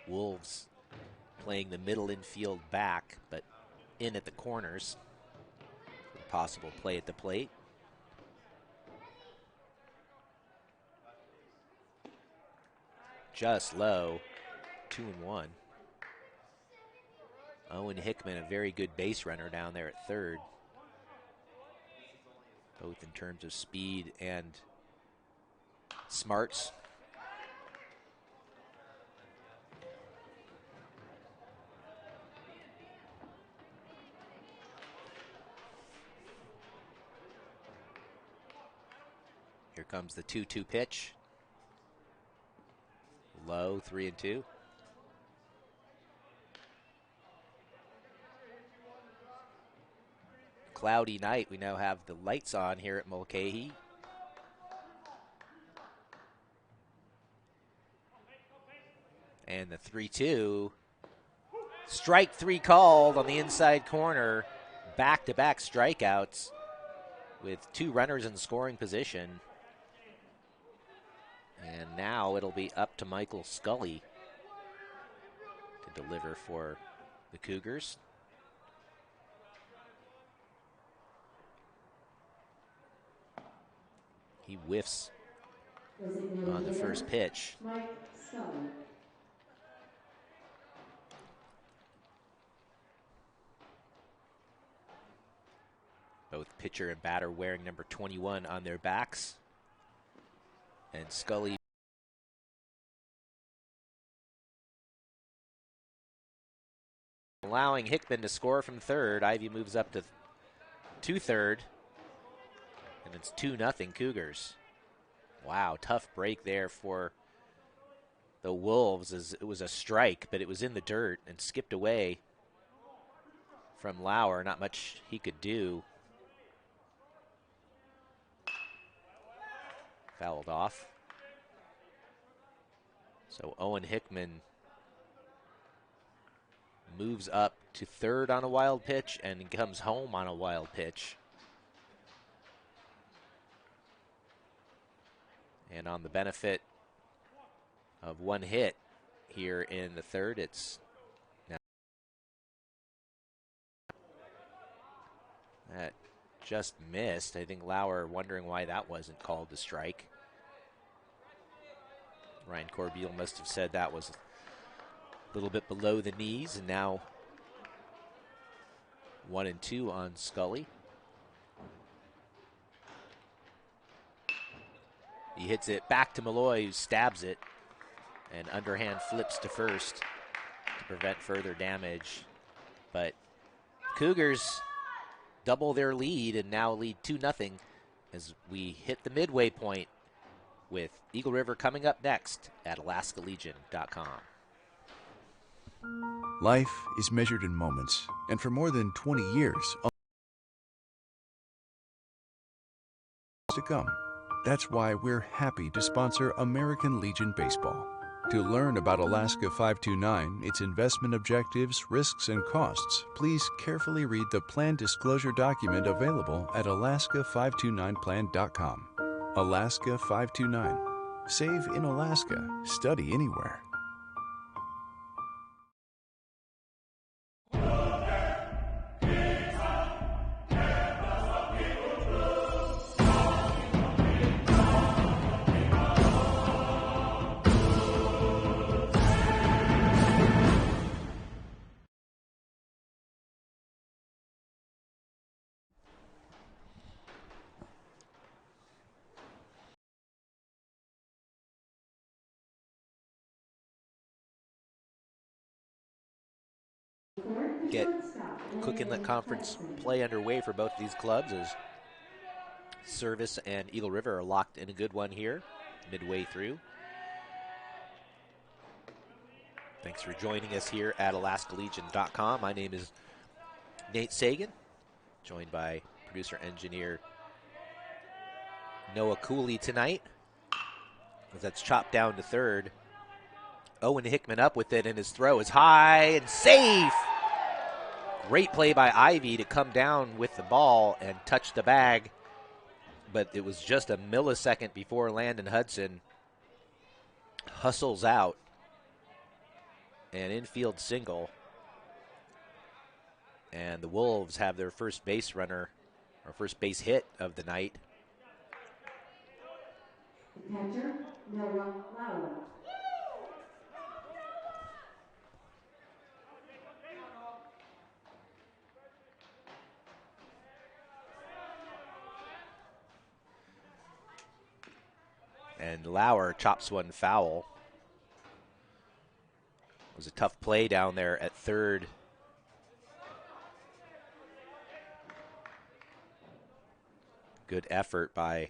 Wolves playing the middle infield back, but in at the corners. Possible play at the plate. Just low. 2-1. Owen Hickman, a very good base runner down there at third. Both in terms of speed and smarts. Here comes the 2-2 pitch. Low, 3-2. Cloudy night. We now have the lights on here at Mulcahy. And the 3-2. Strike 3 called on the inside corner. Back-to-back strikeouts with 2 runners in scoring position. And now it'll be up to Michael Scully to deliver for the Cougars. He whiffs on the first pitch. Mike Scully. Both pitcher and batter wearing number 21 on their backs. And Scully allowing Hickman to score from third. Ivy moves up to third. And it's 2-0 Cougars. Wow, tough break there for the Wolves as it was a strike, but it was in the dirt and skipped away from Lauer. Not much he could do. Fouled off. So Owen Hickman moves up to third on a wild pitch and comes home on a wild pitch. And on the benefit of one hit, here in the third. It's now that just missed. I think Lauer wondering why that wasn't called a strike. Ryan Corbeil must have said that was a little bit below the knees, and now 1-2 on Scully. He hits it back to Malloy, who stabs it, and underhand flips to first to prevent further damage. But Cougars double their lead and now lead 2-0 as we hit the midway point with Eagle River coming up next at alaskalegion.com. Life is measured in moments, and for more than 20 years, to come. That's why we're happy to sponsor American Legion Baseball. To learn about Alaska 529, its investment objectives, risks, and costs, please carefully read the plan disclosure document available at alaska529plan.com. Alaska 529. Save in Alaska. Study anywhere. Get Cook Inlet Conference play underway for both of these clubs as Service and Eagle River are locked in a good one here midway through. Thanks for joining us here at alaskalegion.com. My name is Nate Sagan, joined by producer-engineer Noah Cooley tonight. As that's chopped down to third. Owen Hickman up with it, and his throw is high and safe. Great play by Ivy to come down with the ball and touch the bag, but it was just a millisecond before Landon Hudson hustles out. An infield single. And the Wolves have their first base runner, or first base hit of the night. Catcher, Noah Lauer. And Lauer chops one foul. It was a tough play down there at third. Good effort by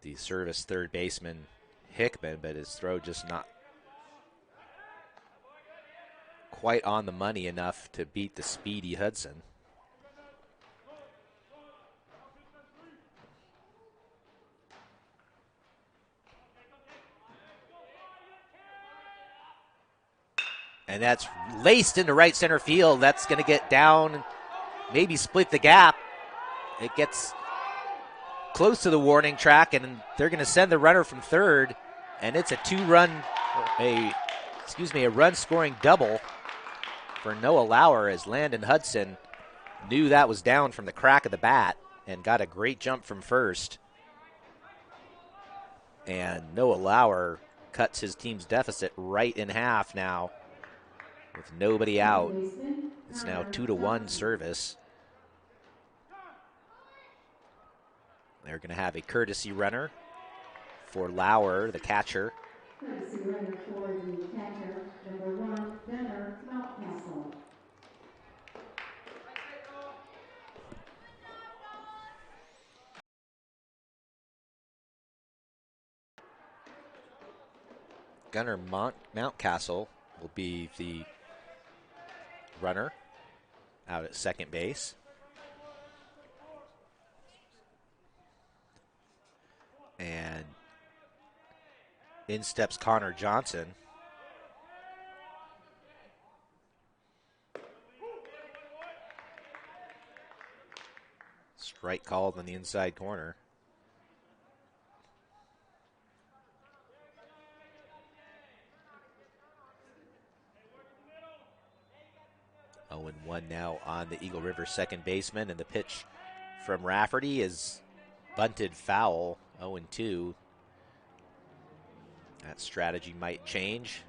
the Service third baseman Hickman, but his throw just not quite on the money enough to beat the speedy Hudson. And that's laced into right center field. That's going to get down, maybe split the gap. It gets close to the warning track, and they're going to send the runner from third. And it's a run-scoring double for Noah Lauer as Landon Hudson knew that was down from the crack of the bat and got a great jump from first. And Noah Lauer cuts his team's deficit right in half now. With nobody out, it's now 2-1 Service. They're going to have a courtesy runner for Lauer, the catcher. Courtesy runner for the catcher, number 1, Gunnar Mountcastle. Gunnar Mountcastle will be the runner out at second base. And in steps Connor Johnson. Strike called on the inside corner. 0-1 now on the Eagle River second baseman, and the pitch from Rafferty is bunted foul, 0-2. That strategy might change.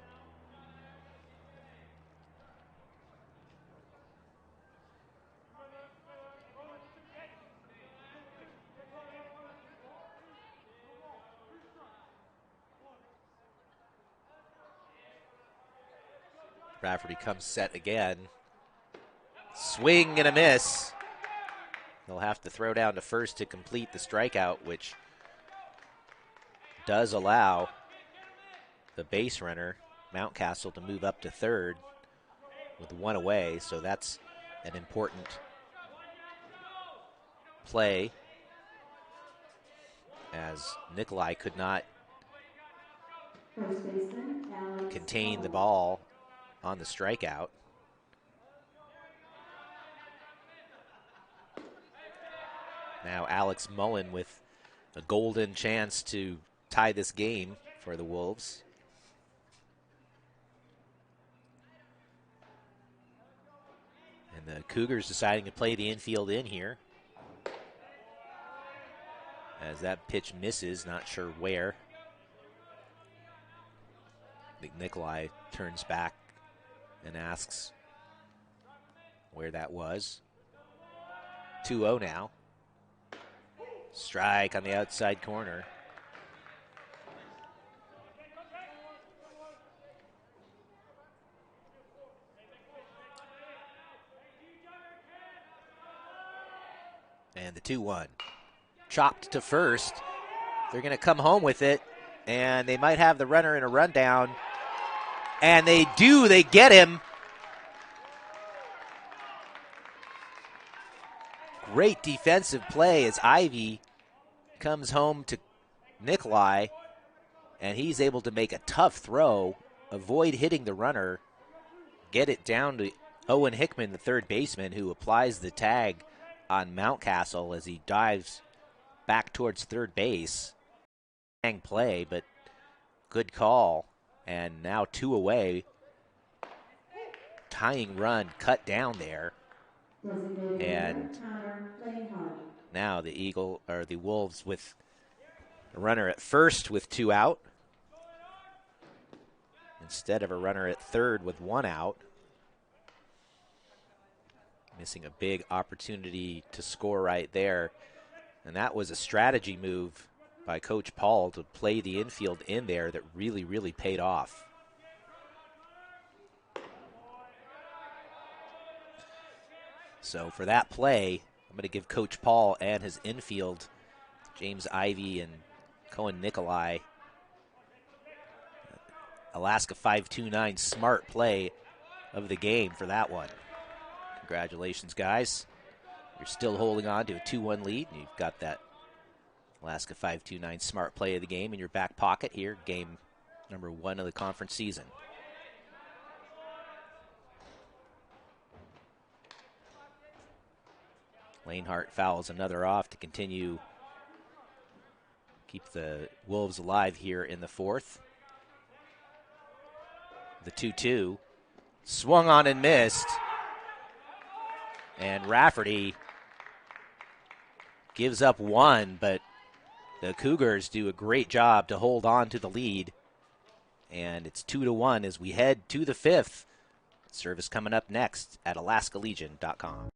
Rafferty comes set again. Swing and a miss. They'll have to throw down to first to complete the strikeout, which does allow the base runner, Mountcastle, to move up to third with one away. So that's an important play, as Nikolai could not contain the ball on the strikeout. Now Alex Mullin with a golden chance to tie this game for the Wolves. And the Cougars deciding to play the infield in here, as that pitch misses, not sure where. I think Nikolai turns back and asks where that was. 2-0 now. Strike on the outside corner. And the 2-1. Chopped to first. They're going to come home with it, and they might have the runner in a rundown. And they do. They get him. Great defensive play as Ivy comes home to Nikolai, and he's able to make a tough throw, avoid hitting the runner, get it down to Owen Hickman, the third baseman, who applies the tag on Mountcastle as he dives back towards third base. Hang play, but good call. And now 2 away. Tying run cut down there. And now the Wolves with a runner at first with 2 out, instead of a runner at third with 1 out. Missing a big opportunity to score right there. And that was a strategy move by Coach Paul to play the infield in there that really, really paid off. So for that play, I'm going to give Coach Paul and his infield, James Ivy and Cohen Nikolai, Alaska 529 smart play of the game for that one. Congratulations, guys. You're still holding on to a 2-1 lead. You've got that Alaska 529 smart play of the game in your back pocket here, game number 1 of the conference season. Lanehart fouls another off to continue, keep the Wolves alive here in the 4th. The 2-2, swung on and missed. And Rafferty gives up 1, but the Cougars do a great job to hold on to the lead. And it's 2-1 as we head to the 5th. Service coming up next at alaskalegion.com.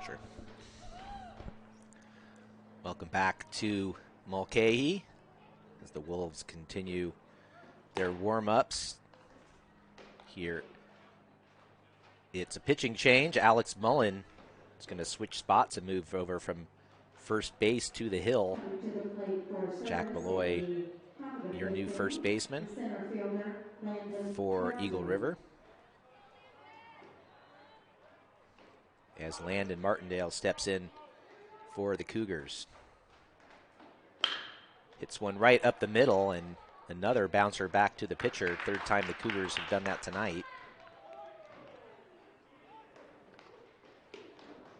Sure. Welcome back to Mulcahy as the Wolves continue their warm-ups. Here, it's a pitching change. Alex Mullin is going to switch spots and move over from first base to the hill. Jack Malloy, your new first baseman for Eagle River, as Landon Martindale steps in for the Cougars. Hits one right up the middle, and another bouncer back to the pitcher. Third time the Cougars have done that tonight.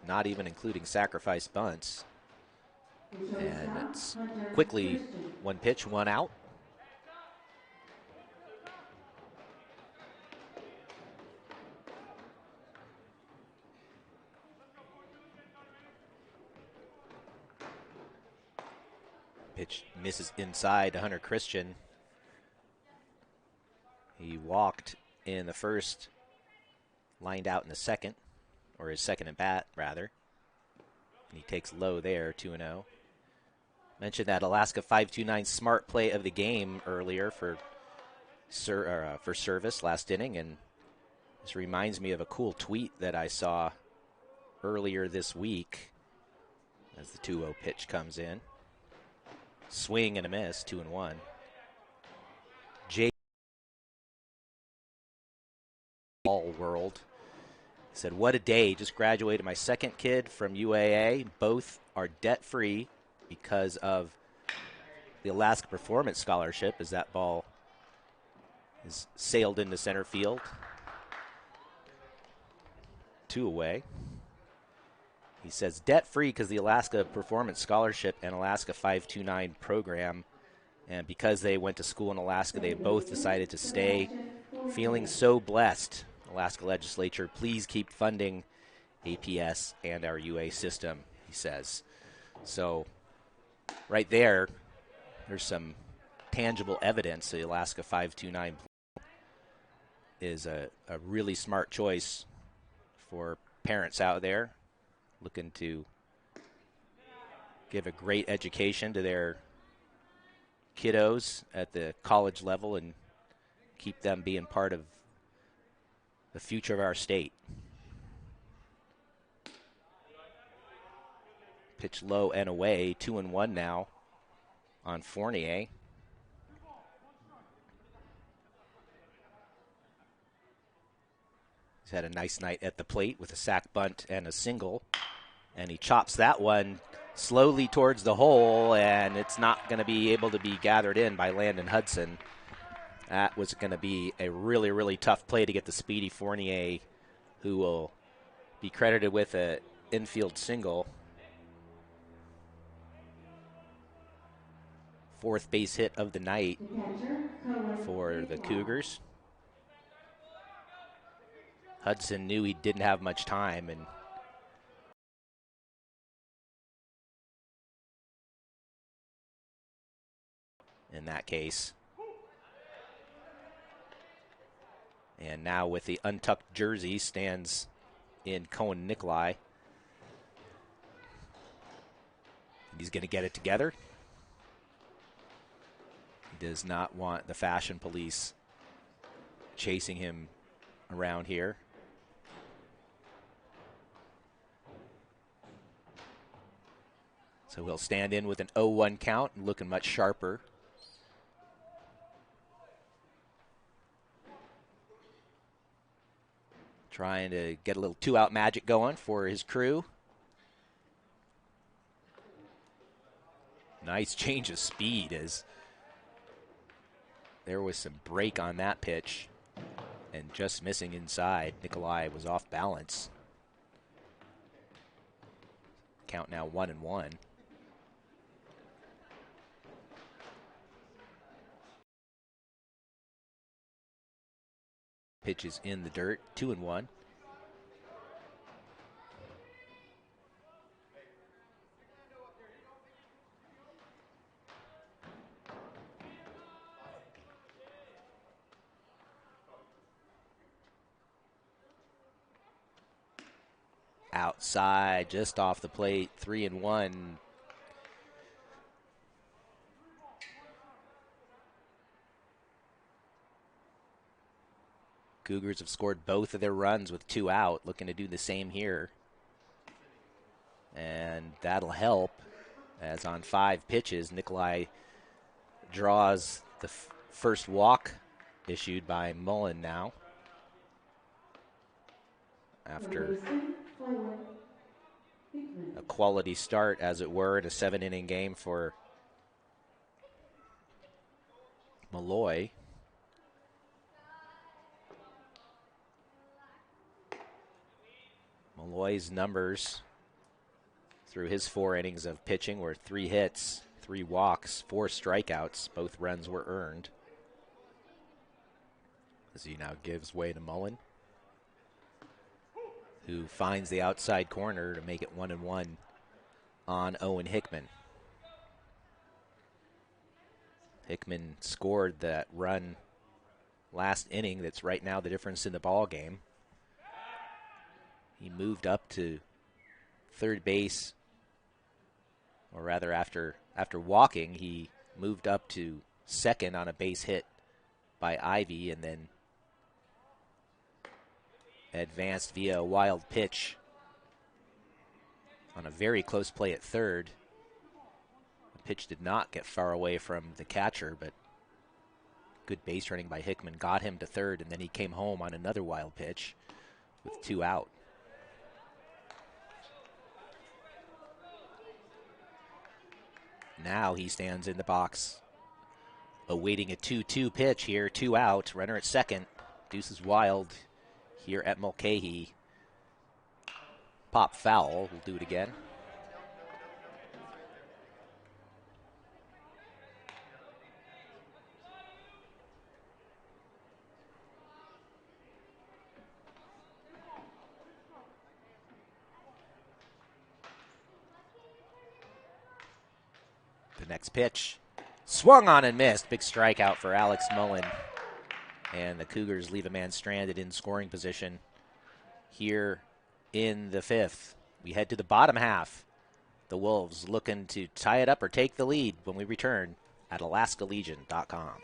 Not even including sacrifice bunts. And it's quickly one pitch, one out. Pitch misses inside to Hunter Christian. He walked in the first, lined out in the second, or his second at bat, rather. And he takes low there, 2-0. Mentioned that Alaska 529 smart play of the game earlier for service last inning, and this reminds me of a cool tweet that I saw earlier this week as the 2-0 pitch comes in. Swing and a miss, 2-1. All world said, "What a day. Just graduated my second kid from UAA. Both are debt-free because of the Alaska Performance Scholarship," as that ball is sailed into center field. 2 away. He says, debt-free because the Alaska Performance Scholarship and Alaska 529 program, and because they went to school in Alaska, they both decided to stay. Feeling so blessed. Alaska legislature, please keep funding APS and our UA system, he says. So right there, there's some tangible evidence the Alaska 529 is a really smart choice for parents out there looking to give a great education to their kiddos at the college level and keep them being part of the future of our state. Pitch low and away, 2-1 now on Fournier. He's had a nice night at the plate with a sac bunt and a single, and he chops that one slowly towards the hole, and it's not going to be able to be gathered in by Landon Hudson. That was going to be a really, really tough play to get the speedy Fournier, who will be credited with an infield single. Fourth base hit of the night for the Cougars. Hudson knew he didn't have much time, and in that case. And now with the untucked jersey stands in Cohen Nikolai. He's going to get it together. He does not want the fashion police chasing him around here. So he'll stand in with an 0-1 count and looking much sharper. Trying to get a little two-out magic going for his crew. Nice change of speed as there was some break on that pitch and just missing inside. Nikolai was off balance. Count now 1-1. Pitch is in the dirt, 2-1. outside, just off the plate, 3-1. Cougars have scored both of their runs with 2 out, looking to do the same here. And that'll help, as on 5 pitches, Nikolai draws the first walk issued by Mullin now. After a quality start, as it were, in a 7-inning game for Malloy. Malloy's numbers through his 4 innings of pitching were 3 hits, 3 walks, 4 strikeouts. Both runs were earned. As he now gives way to Mullin, who finds the outside corner to make it 1-1 on Owen Hickman. Hickman scored that run last inning that's right now the difference in the ball game. He moved up to third base, or rather after walking, he moved up to second on a base hit by Ivy, and then advanced via a wild pitch on a very close play at third. The pitch did not get far away from the catcher, but good base running by Hickman got him to third, and then he came home on another wild pitch with 2 out. Now he stands in the box, awaiting a 2-2 pitch here. 2 out, runner at second. Deuces wild here at Mulcahy. Pop foul, we'll do it again. The next pitch, swung on and missed. Big strikeout for Alex Mullin. And the Cougars leave a man stranded in scoring position here in the 5th. We head to the bottom half. The Wolves looking to tie it up or take the lead when we return at AlaskaLegion.com.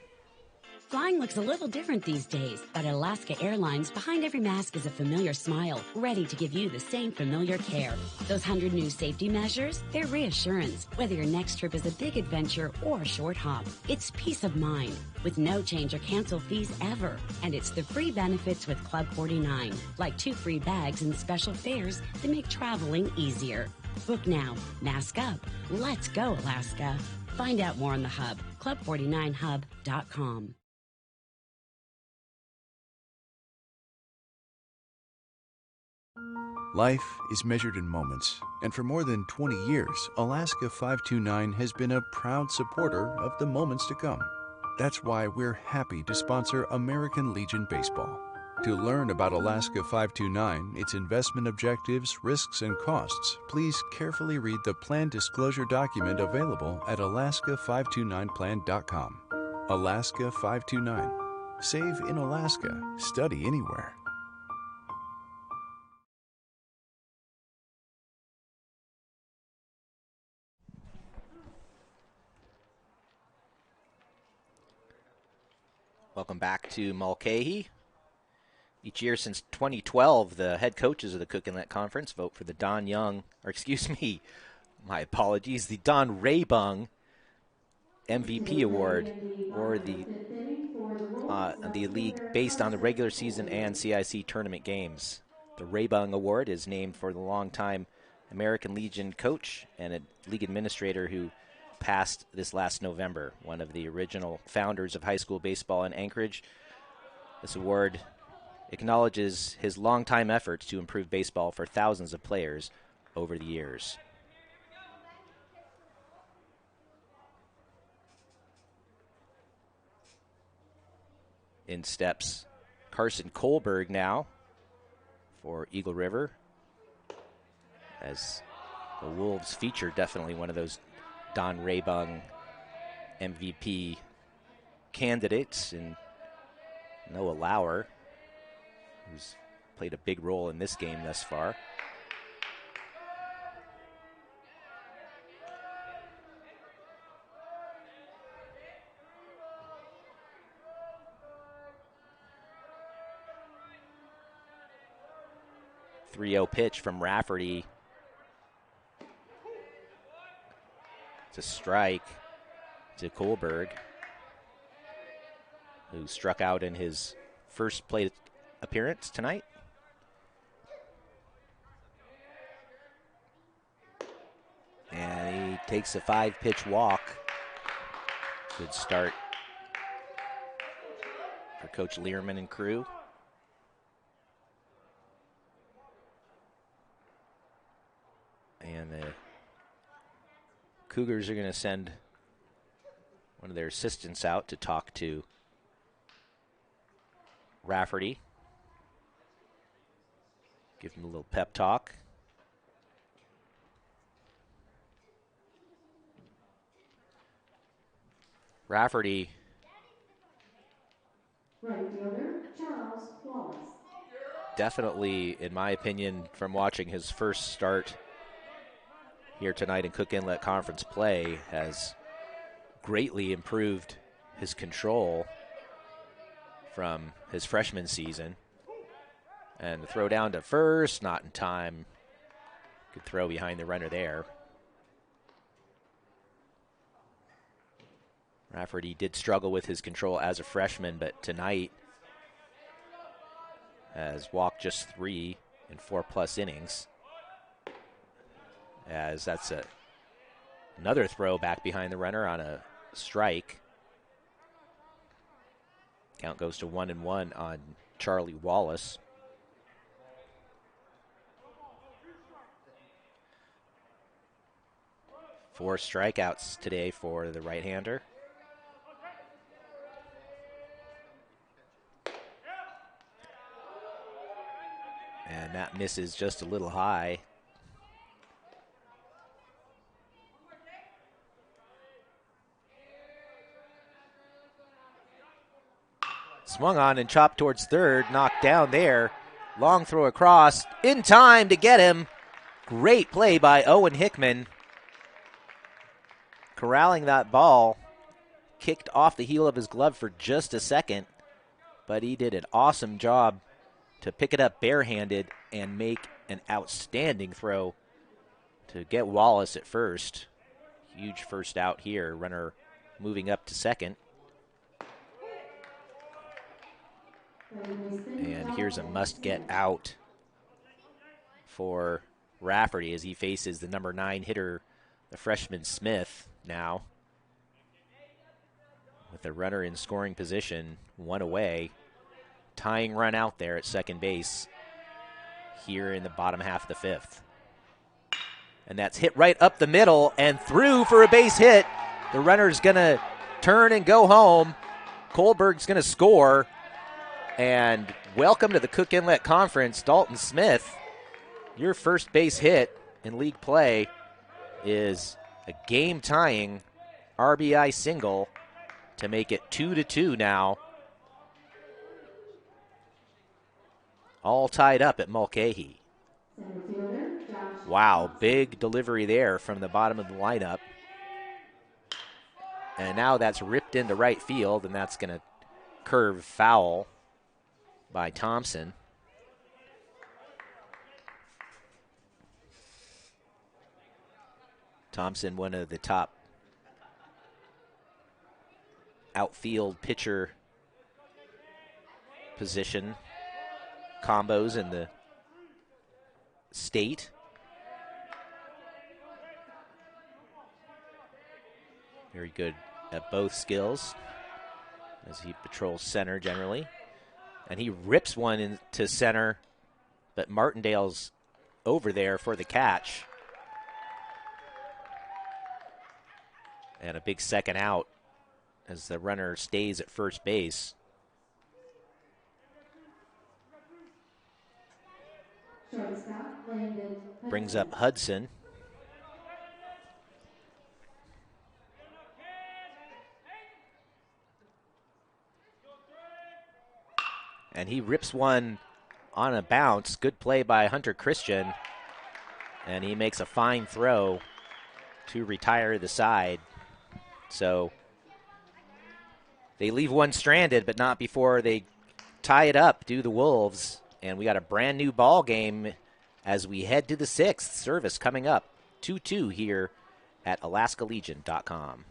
Flying looks a little different these days, but at Alaska Airlines, behind every mask is a familiar smile, ready to give you the same familiar care. Those 100 new safety measures, they're reassurance. Whether your next trip is a big adventure or a short hop, it's peace of mind, with no change or cancel fees ever. And it's the free benefits with Club 49, like 2 free bags and special fares that make traveling easier. Book now, mask up. Let's go, Alaska. Find out more on the hub, club49hub.com. Life is measured in moments, and for more than 20 years, Alaska 529 has been a proud supporter of the moments to come. That's why we're happy to sponsor American Legion Baseball. To learn about Alaska 529, its investment objectives, risks, and costs, please carefully read the plan disclosure document available at alaska529plan.com. Alaska 529. Save in Alaska. Study anywhere. Welcome back to Mulcahy. Each year since 2012, the head coaches of the Cook Inlet Conference vote for the Don Raybung MVP Award, or the league based on the regular season and CIC tournament games. The Raybung Award is named for the longtime American Legion coach and a league administrator who passed this last November, one of the original founders of high school baseball in Anchorage. This award acknowledges his longtime efforts to improve baseball for thousands of players over the years. In steps Carson Kohlberg now for Eagle River, as the Wolves feature definitely one of those Don Raybung MVP candidates, and Noah Lauer, who's played a big role in this game thus far. 3-0 pitch from Rafferty. It's a strike to Kohlberg, who struck out in his first plate appearance tonight. And he takes a 5-pitch walk. Good start for Coach Learman and crew. And the Cougars are going to send one of their assistants out to talk to Rafferty. Give him a little pep talk. Rafferty. Right fielder, Charles Wallace. Definitely, in my opinion, from watching his first start here tonight in Cook Inlet Conference play, has greatly improved his control from his freshman season. And the throw down to first, not in time. Good throw behind the runner there. Rafferty did struggle with his control as a freshman, but tonight has walked just 3 in 4+ innings. As that's another throw back behind the runner on a strike. Count goes to 1-1 on Charlie Wallace. Four strikeouts today for the right-hander. And that misses just a little high. Swung on and chopped towards third, knocked down there. Long throw across, in time to get him. Great play by Owen Hickman. Corralling that ball. Kicked off the heel of his glove for just a second, but he did an awesome job to pick it up barehanded and make an outstanding throw to get Wallace at first. Huge first out here. Runner moving up to second. And here's a must-get out for Rafferty as he faces the number 9 hitter, the freshman Smith, now. With the runner in scoring position, 1 away. Tying run out there at second base here in the bottom half of the 5th. And that's hit right up the middle and through for a base hit. The runner's going to turn and go home. Kohlberg's going to score. And welcome to the Cook Inlet Conference, Dalton Smith. Your first base hit in league play is a game-tying RBI single to make it 2-2 now. All tied up at Mulcahy. Wow, big delivery there from the bottom of the lineup. And now that's ripped into right field, and that's going to curve foul by Thompson. Thompson, one of the top outfield pitcher position combos in the state. Very good at both skills as he patrols center generally. And he rips one into center, but Martindale's over there for the catch. And a big second out as the runner stays at first base. Brings up Hudson. And he rips one on a bounce. Good play by Hunter Christian. And he makes a fine throw to retire the side. So they leave one stranded, but not before they tie it up, do the Wolves. And we got a brand new ball game as we head to the 6th. Service coming up 2-2 here at alaskalegion.com.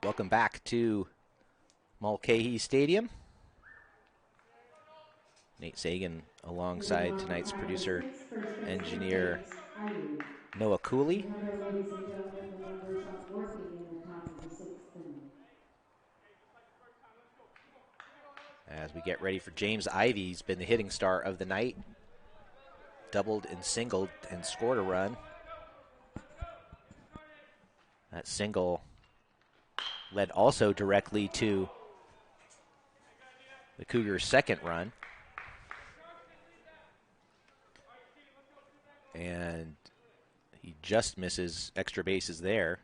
Welcome back to Mulcahy Stadium. Nate Sagan alongside tonight's producer, engineer Noah Cooley. As we get ready for James Ivey, he's been the hitting star of the night. Doubled and singled and scored a run. That single led also directly to the Cougars' second run. And he just misses extra bases there.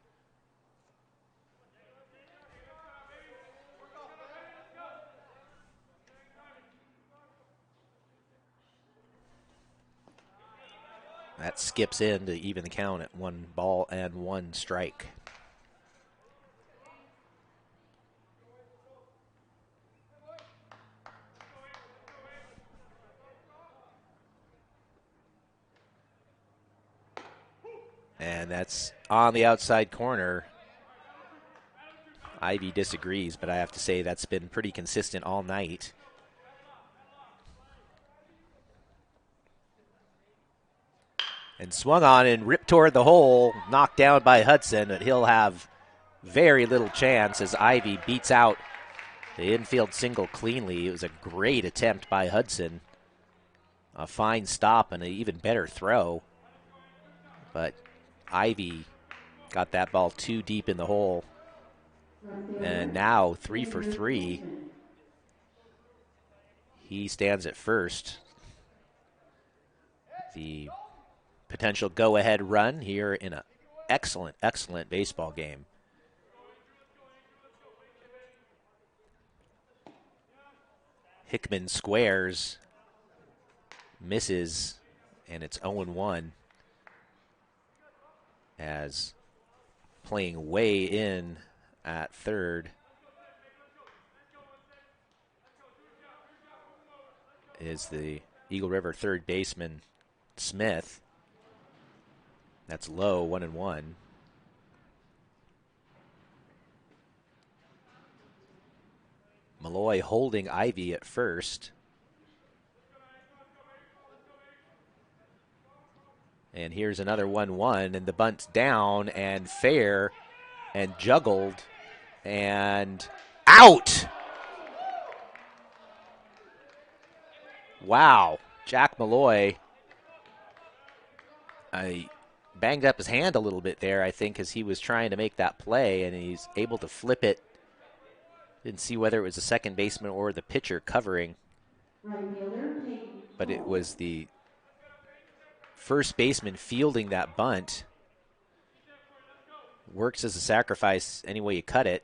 That skips in to even the count at 1 ball and 1 strike. And that's on the outside corner. Ivy disagrees, but I have to say that's been pretty consistent all night. And swung on and ripped toward the hole, knocked down by Hudson, but he'll have very little chance as Ivy beats out the infield single cleanly. It was a great attempt by Hudson. A fine stop and an even better throw. But Ivy got that ball too deep in the hole. And now 3 for 3. He stands at first. The potential go-ahead run here in an excellent, excellent baseball game. Hickman squares, misses, and it's 0-1. As playing way in at third is the Eagle River third baseman, Smith. That's low, 1-1. Malloy holding Ivy at first. And here's another 1-1, and the bunt's down and fair and juggled and out. Wow, Jack Malloy banged up his hand a little bit there, I think, as he was trying to make that play, and he's able to flip it. Didn't see whether it was the second baseman or the pitcher covering, but it was the first baseman fielding that bunt. Works as a sacrifice any way you cut it.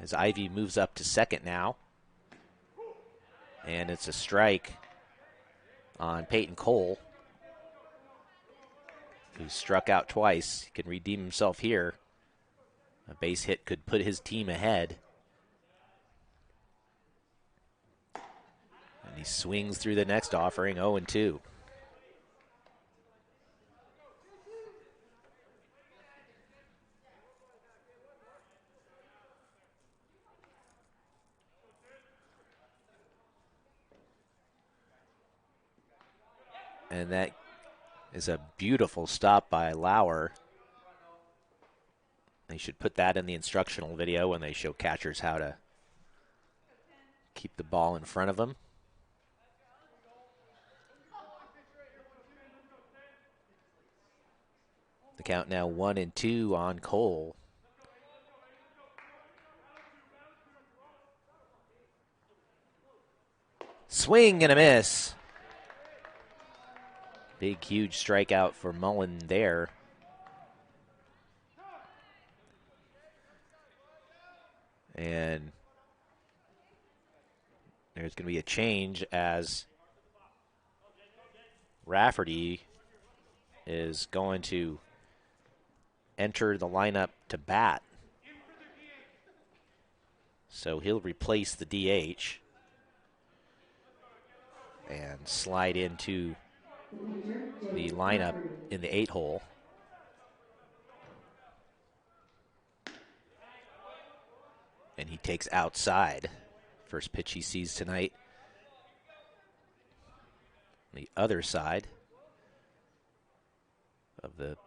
As Ivy moves up to second now. And it's a strike on Peyton Cole, who struck out twice. He can redeem himself here. A base hit could put his team ahead. And he swings through the next offering, 0-2. And that is a beautiful stop by Lauer. They should put that in the instructional video when they show catchers how to keep the ball in front of them. The count now 1-2 on Cole. Swing and a miss. Big, huge strikeout for Mullin there. And there's going to be a change as Rafferty is going to enter the lineup to bat. So he'll replace the DH and slide into the lineup in the 8 hole. And he takes outside. First pitch he sees tonight. The other side of the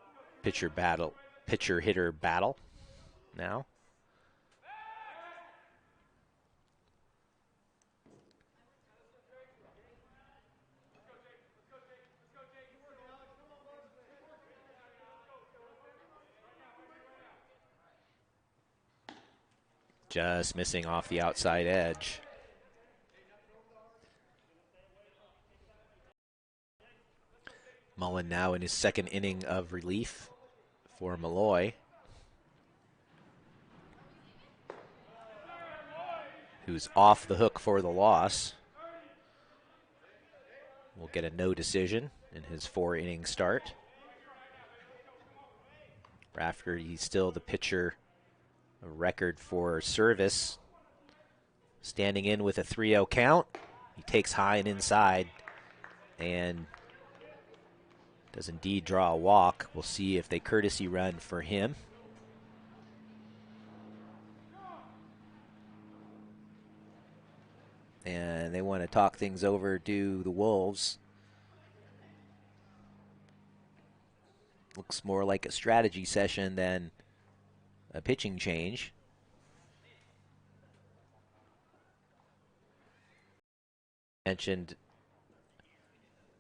pitcher-hitter battle now. Just missing off the outside edge. Mullin now in his second inning of relief for Malloy, who's off the hook for the loss. Will get a no decision in his 4-inning start. Rafferty still the pitcher. A record for service. Standing in with a 3-0 count. He takes high and inside and does indeed draw a walk. We'll see if they courtesy run for him. And they want to talk things over to the Wolves. Looks more like a strategy session than a pitching change. Mentioned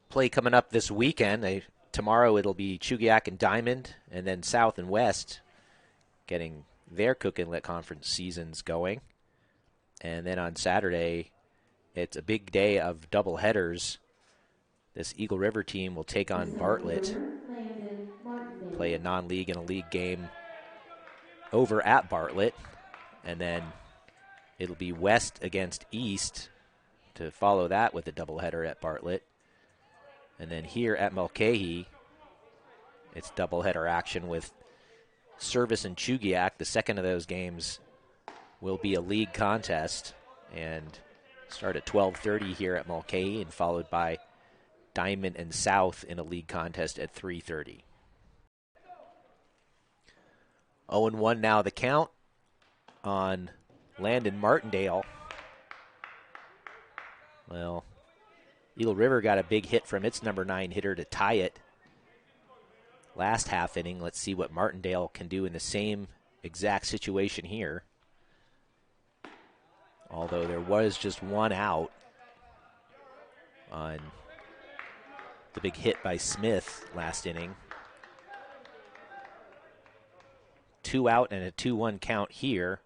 play coming up this weekend. Tomorrow it'll be Chugiak and Diamond, and then South and West getting their Cook Inlet Conference seasons going. And then on Saturday, it's a big day of double headers. This Eagle River team will take on Bartlett, play a non-league and a league game over at Bartlett, and then it'll be West against East to follow that with a doubleheader at Bartlett. And then here at Mulcahy, it's doubleheader action with Service and Chugiak. The second of those games will be a league contest and start at 12:30 here at Mulcahy, and followed by Diamond and South in a league contest at 3:30. 0-1 now the count on Landon Martindale. Well, Eagle River got a big hit from its number 9 hitter to tie it last half inning. Let's see what Martindale can do in the same exact situation here. Although there was just one out on the big hit by Smith last inning. 2 out and a 2-1 count here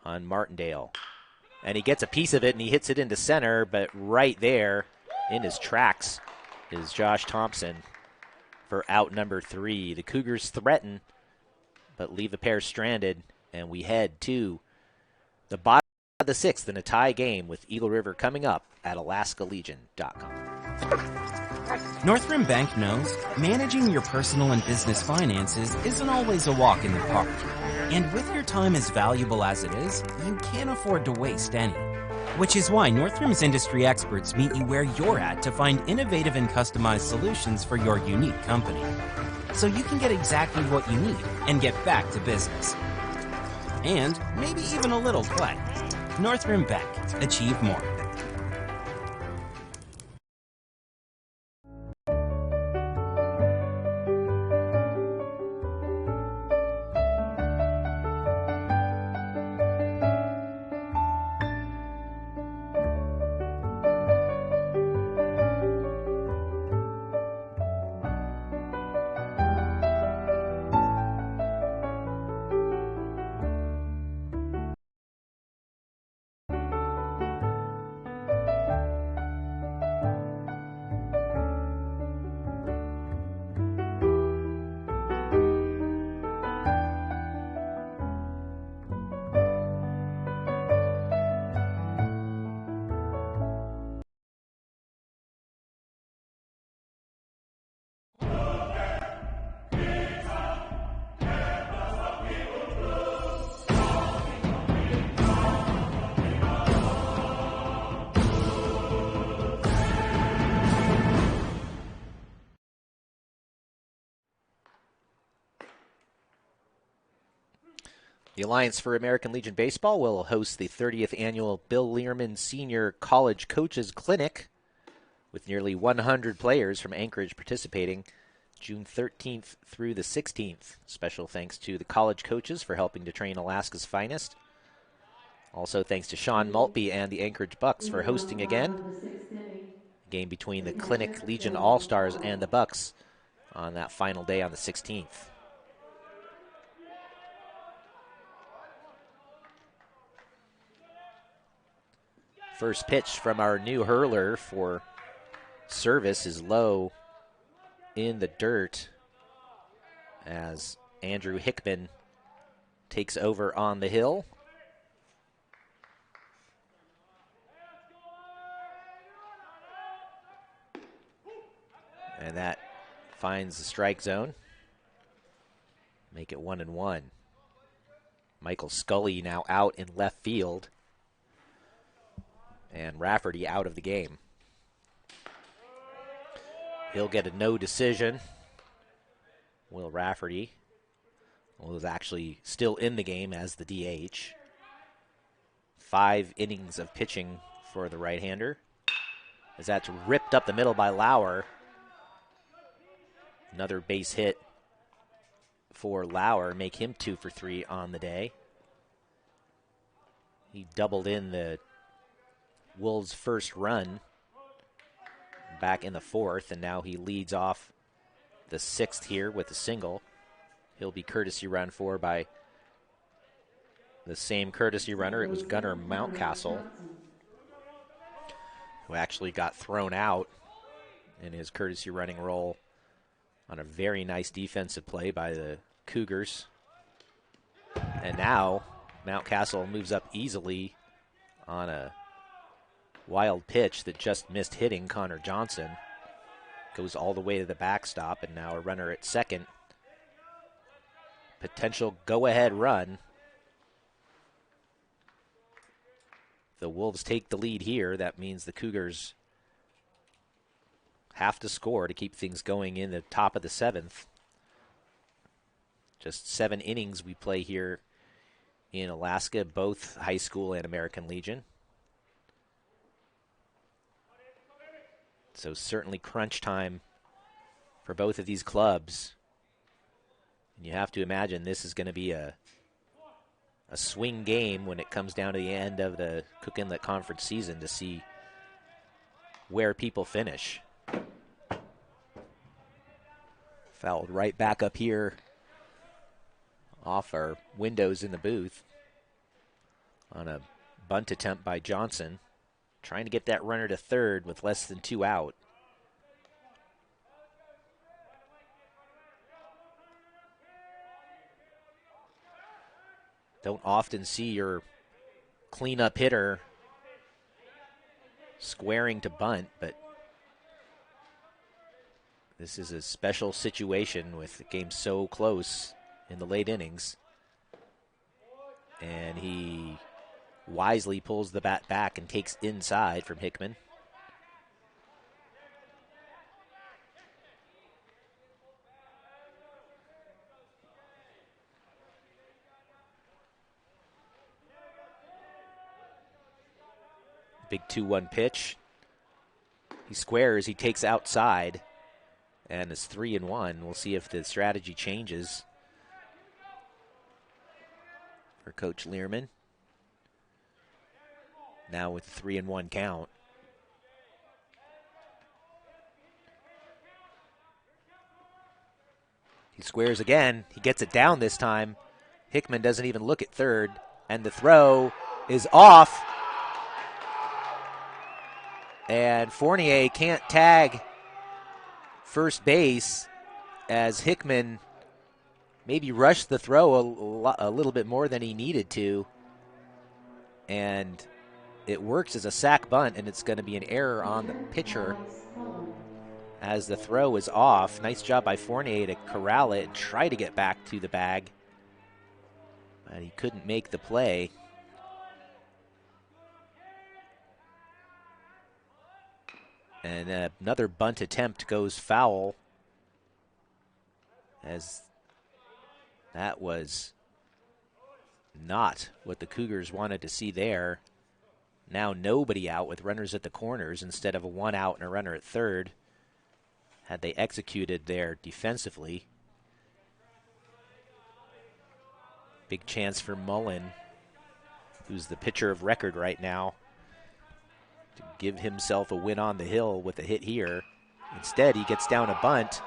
on Martindale. And he gets a piece of it and he hits it into center, but right there in his tracks is Josh Thompson for out number 3. The Cougars threaten, but leave the pair stranded, and we head to the bottom of the 6th in a tie game with Eagle River coming up at AlaskaLegion.com. Northrim Bank knows managing your personal and business finances isn't always a walk in the park. And with your time as valuable as it is, you can't afford to waste any. Which is why Northrim's industry experts meet you where you're at to find innovative and customized solutions for your unique company. So you can get exactly what you need and get back to business. And maybe even a little play. Northrim Bank. Achieve more. The Alliance for American Legion Baseball will host the 30th annual Bill Learman Senior College Coaches Clinic with nearly 100 players from Anchorage participating June 13th through the 16th. Special thanks to the college coaches for helping to train Alaska's finest. Also thanks to Sean Maltby and the Anchorage Bucks for hosting again. A game between the Clinic Legion All-Stars and the Bucks on that final day on the 16th. First pitch from our new hurler for service is low in the dirt as Andrew Hickman takes over on the hill. And that finds the strike zone. Make it 1-1. Michael Scully now out in left field. And Rafferty out of the game. He'll get a no decision. Will Rafferty was actually still in the game as the DH. 5 innings of pitching for the right-hander. As that's ripped up the middle by Lauer. Another base hit for Lauer, make him 2 for 3 on the day. He doubled in the Wolves' first run back in the 4th, and now he leads off the 6th here with a single. He'll be courtesy run for by the same courtesy runner. It was Gunnar Mountcastle, who actually got thrown out in his courtesy running role on a very nice defensive play by the Cougars. And now Mountcastle moves up easily on a wild pitch that just missed hitting Connor Johnson. Goes all the way to the backstop, and now a runner at second. Potential go-ahead run. The Wolves take the lead here. That means the Cougars have to score to keep things going in the top of the 7th. Just 7 innings we play here in Alaska, both high school and American Legion. So certainly crunch time for both of these clubs. And you have to imagine this is going to be a swing game when it comes down to the end of the Cook Inlet Conference season to see where people finish. Fouled right back up here off our windows in the booth on a bunt attempt by Johnson. Trying to get that runner to third with less than 2 out. Don't often see your cleanup hitter squaring to bunt, but this is a special situation with the game so close in the late innings. And he wisely pulls the bat back and takes inside from Hickman. Big 2-1 pitch. He squares, he takes outside, and it's 3-1. We'll see if the strategy changes for Coach Learman. Now with 3-1 count. He squares again. He gets it down this time. Hickman doesn't even look at third, and the throw is off. And Fournier can't tag first base as Hickman maybe rushed the throw a little bit more than he needed to. And it works as a sack bunt, and it's going to be an error on the pitcher as the throw is off. Nice job by Fournier to corral it and try to get back to the bag. But he couldn't make the play. And another bunt attempt goes foul, as that was not what the Cougars wanted to see there. Now nobody out with runners at the corners instead of a 1 out and a runner at third. Had they executed there defensively. Big chance for Mullin, who's the pitcher of record right now, to give himself a win on the hill with a hit here. Instead, he gets down a bunt,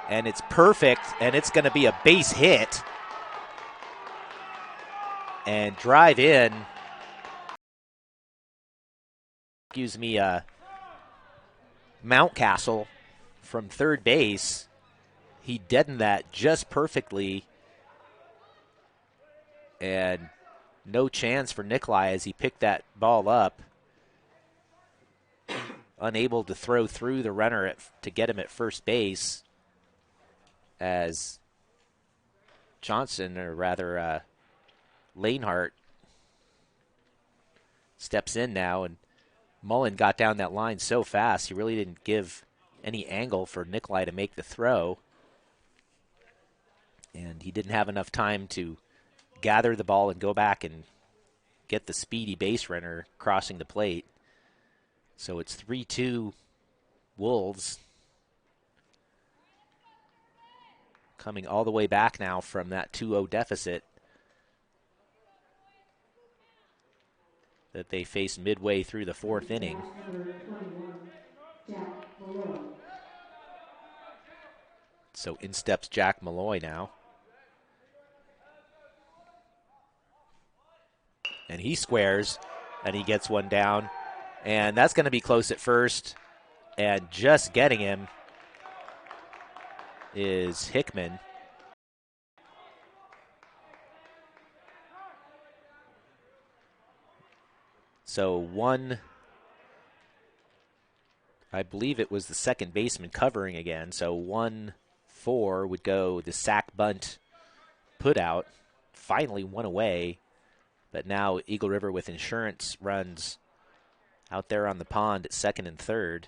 and it's perfect, and it's going to be a base hit. And drive in. Excuse me, Mountcastle from third base. He deadened that just perfectly. And no chance for Nikolai as he picked that ball up. Unable to throw through the runner to get him at first base. As Johnson, or rather Lanehart, steps in now, and Mullin got down that line so fast he really didn't give any angle for Nikolai to make the throw. And he didn't have enough time to gather the ball and go back and get the speedy base runner crossing the plate. So it's 3-2 Wolves. Coming all the way back now from that 2-0 deficit that they faced midway through the fourth inning. So in steps Jack Malloy now. And he squares, and he gets one down. And that's going to be close at first. And just getting him is Hickman. So one, I believe it was the second baseman covering again. So 1-4 would go the sack bunt put out. Finally one away. But now Eagle River with insurance runs out there on the pond at second and third.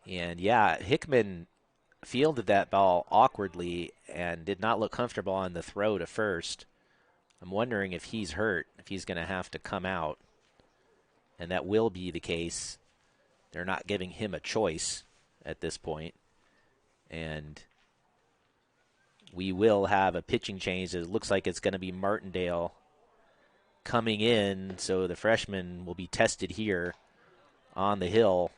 And yeah, Hickman fielded that ball awkwardly and did not look comfortable on the throw to first. I'm wondering if he's hurt, if he's going to have to come out. And that will be the case. They're not giving him a choice at this point. And we will have a pitching change. It looks like it's going to be Martindale coming in, so the freshman will be tested here on the hill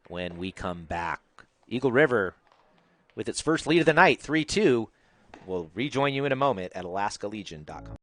when we come back. Eagle River with its first lead of the night, 3-2. We'll rejoin you in a moment at alaskalegion.com.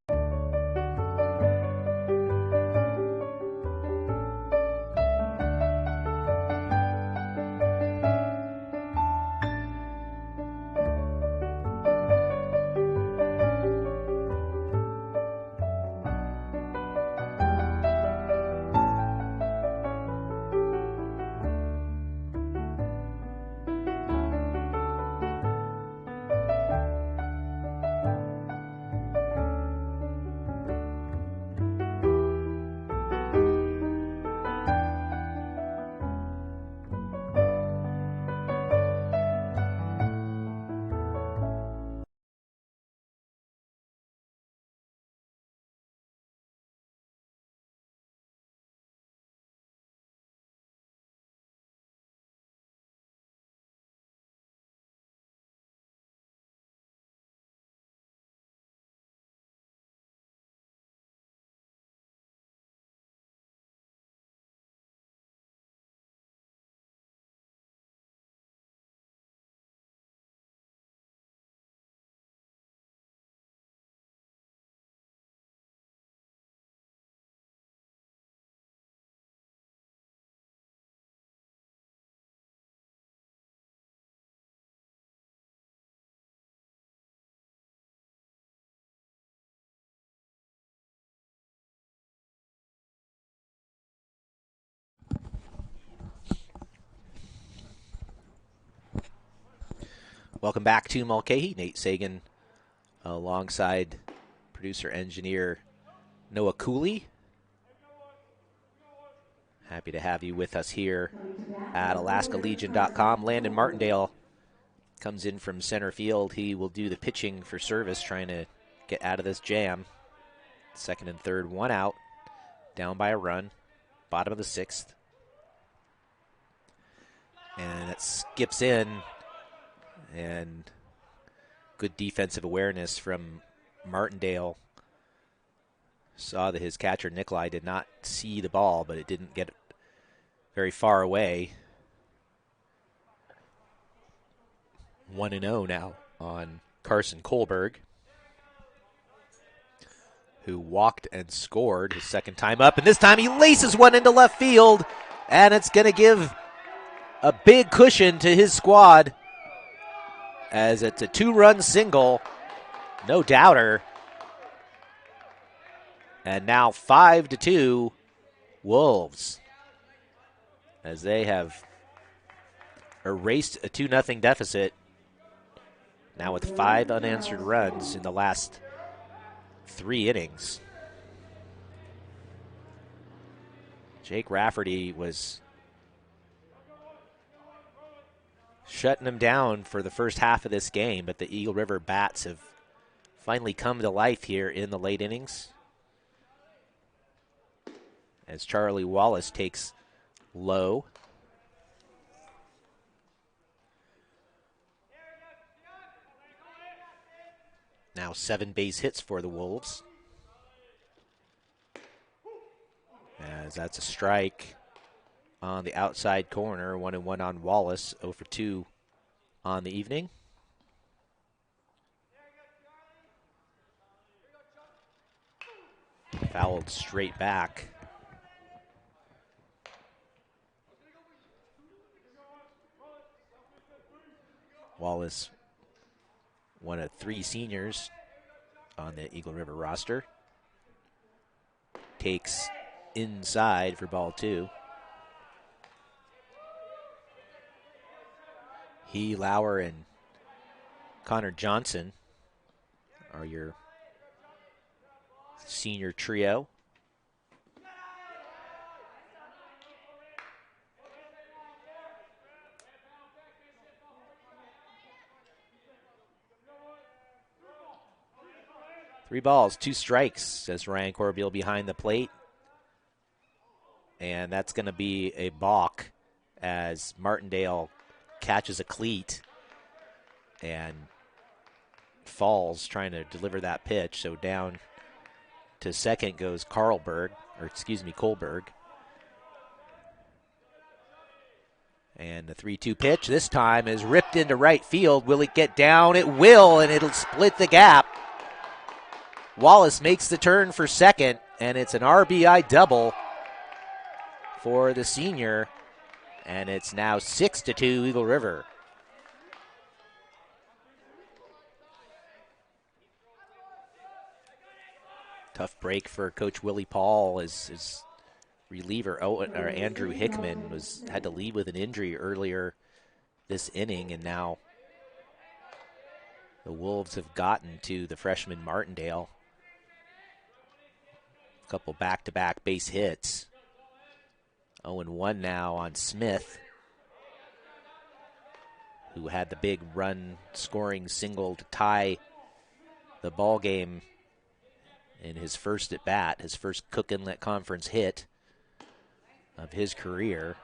Welcome back to Mulcahy. Nate Sagan alongside producer-engineer Noah Cooley. Happy to have you with us here at alaskalegion.com. Landon Martindale comes in from center field. He will do the pitching for service, trying to get out of this jam. Second and third, one out. Down by a run. Bottom of the sixth. And it skips in. And good defensive awareness from Martindale. Saw that his catcher, Nikolai, did not see the ball, but it didn't get very far away. 1-0 now on Carson Kohlberg, who walked and scored his second time up. And this time he laces one into left field, and it's going to give a big cushion to his squad as it's a 2-run single. No doubter. And now 5-2 Wolves, as they have erased a 2-0 deficit, now with 5 unanswered runs in the last 3 innings. Jake Rafferty was shutting him down for the first half of this game, but the Eagle River bats have finally come to life here in the late innings, as Charlie Wallace takes low. Now 7 base hits for the Wolves, as that's a strike on the outside corner. 1-1 on Wallace, 0 for 2 on the evening. Fouled straight back. Wallace, one of 3 seniors on the Eagle River roster, takes inside for ball 2. He, Lauer, and Connor Johnson are your senior trio. Three balls, 2 strikes, says Ryan Corbeil behind the plate. And that's going to be a balk as Martindale catches a cleat and falls trying to deliver that pitch. So down to second goes Kohlberg. And the 3-2 pitch this time is ripped into right field. Will it get down? It will, and it'll split the gap. Wallace makes the turn for second, and it's an RBI double for the senior, and it's now 6-2 Eagle River. Tough break for Coach Willie Paul as his reliever Andrew Hickman had to leave with an injury earlier this inning, and now the Wolves have gotten to the freshman Martindale. A couple back-to-back base hits. 0-1 now on Smith, who had the big run-scoring single to tie the ball game in his first at-bat, his first Cook Inlet Conference hit of his career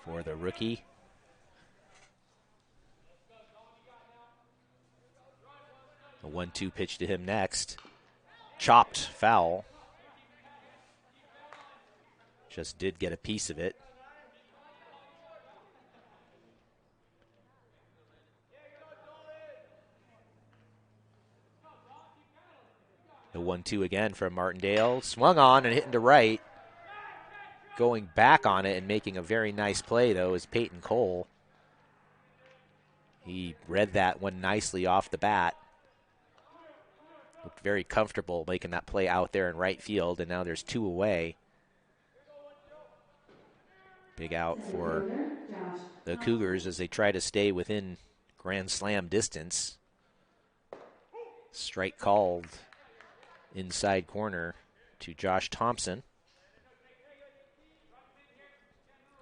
for the rookie. A 1-2 pitch to him next. Chopped foul. Just did get a piece of it. The 1-2 again from Martindale. Swung on and hitting to right. Going back on it and making a very nice play, though, is Peyton Cole. He read that one nicely off the bat. Looked very comfortable making that play out there in right field, and now there's 2 away. Big out for the Cougars as they try to stay within Grand Slam distance. Strike called inside corner to Josh Thompson.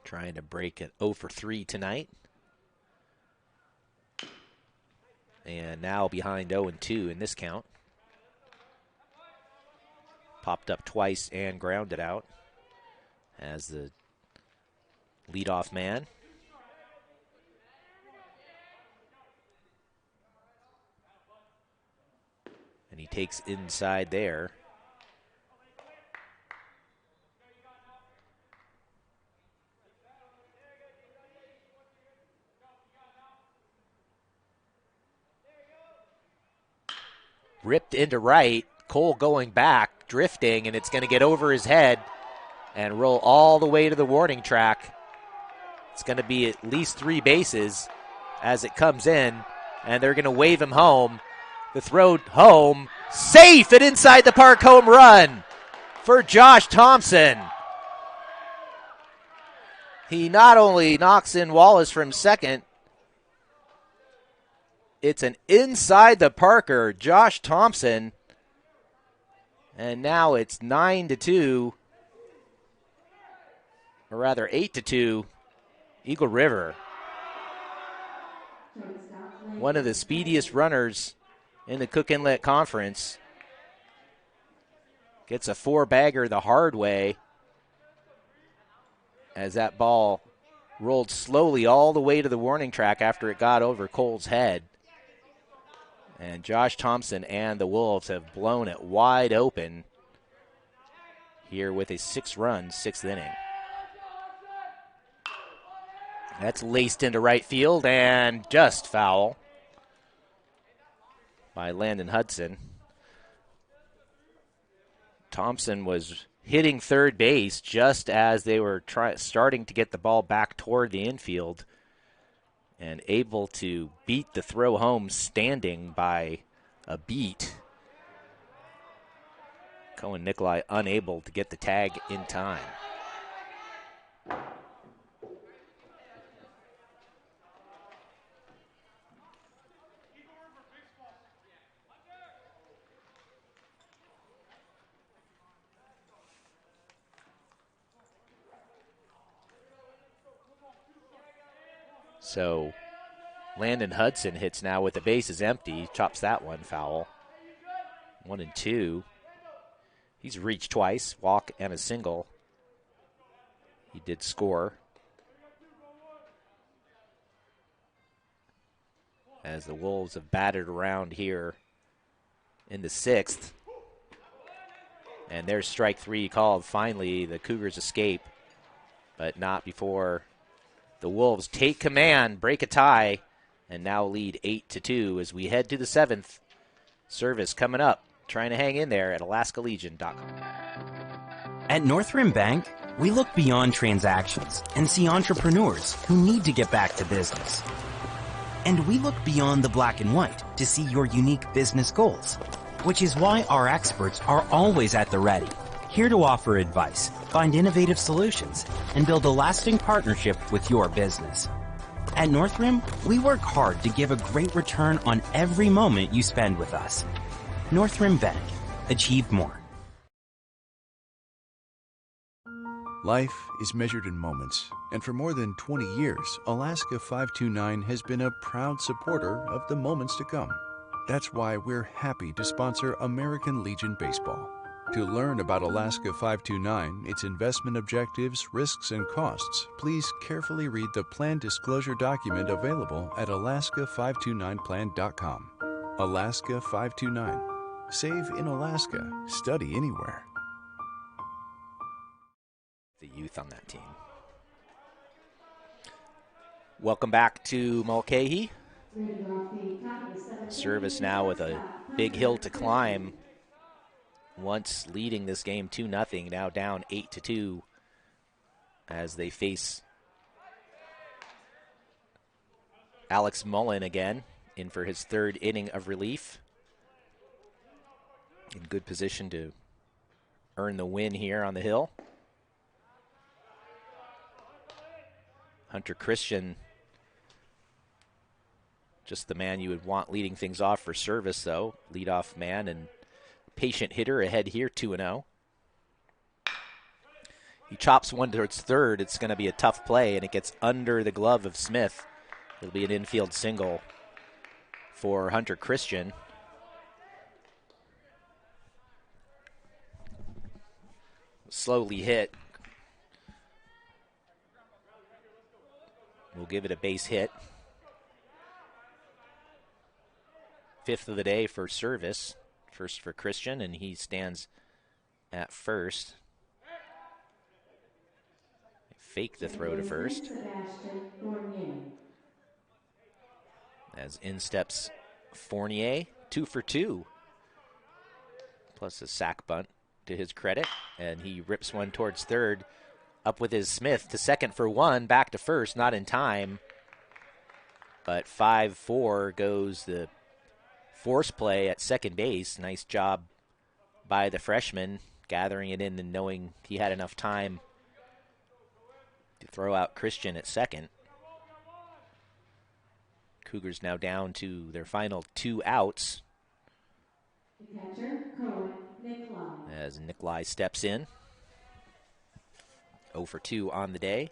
Trying to break an 0 for 3 tonight. And now behind 0-2 in this count. Popped up twice and grounded out as the leadoff man. And he takes inside there. Ripped into right. Cole going back, drifting, and it's going to get over his head and roll all the way to the warning track. It's going to be at least 3 bases as it comes in, and they're going to wave him home. The throw home, safe, and inside the park home run for Josh Thompson. He not only knocks in Wallace from second, it's an inside the parker, Josh Thompson. And now it's 9-2, or rather 8-2, Eagle River. One of the speediest runners in the Cook Inlet Conference gets a 4-bagger the hard way as that ball rolled slowly all the way to the warning track after it got over Cole's head. And Josh Thompson and the Wolves have blown it wide open here with a 6-run 6th inning. That's laced into right field and just foul by Landon Hudson. Thompson was hitting third base just as they were starting to get the ball back toward the infield, and able to beat the throw home standing by a beat. Cohen Nikolai unable to get the tag in time. So Landon Hudson hits now with the bases empty, chops that one foul. 1-2. He's reached twice, walk and a single. He did score. As the Wolves have batted around here in the 6th. And there's strike 3 called. Finally, the Cougars escape, but not before the Wolves take command, break a tie, and now lead 8-2 as we head to the 7th. Service coming up, trying to hang in there at AlaskaLegion.com. At North Rim Bank, we look beyond transactions and see entrepreneurs who need to get back to business. And we look beyond the black and white to see your unique business goals, which is why our experts are always at the ready, here to offer advice, find innovative solutions, and build a lasting partnership with your business. At North Rim, we work hard to give a great return on every moment you spend with us. North Rim Bank. Achieve more. Life is measured in moments, and for more than 20 years, Alaska 529 has been a proud supporter of the moments to come. That's why we're happy to sponsor American Legion Baseball. To learn about Alaska 529, its investment objectives, risks, and costs, please carefully read the plan disclosure document available at alaska529plan.com. Alaska 529. Save in Alaska. Study anywhere. The youth on that team. Welcome back to Mulcahy. Service now with a big hill to climb. Once leading this game 2-0, now down 8-2 as they face Alex Mullin again in for his 3rd inning of relief. In good position to earn the win here on the hill. Hunter Christian, just the man you would want leading things off for Service, though. Leadoff man and patient hitter ahead here, 2-0. He chops one towards third. It's going to be a tough play, and it gets under the glove of Smith. It'll be an infield single for Hunter Christian. slowly hit. We'll give it a base hit. 5th of the day for service. First for Christian, and he stands at first. Fake the throw to first. As in steps Fournier, 2 for 2. Plus a sac bunt to his credit. And he rips one towards third. Up with his Smith to second for 1. Back to first, not in time. But 5-4 goes the force play at second base. Nice job by the freshman, gathering it in and knowing he had enough time to throw out Christian at second. Cougars now down to their final 2 outs. As Nikolai steps in. 0 for 2 on the day.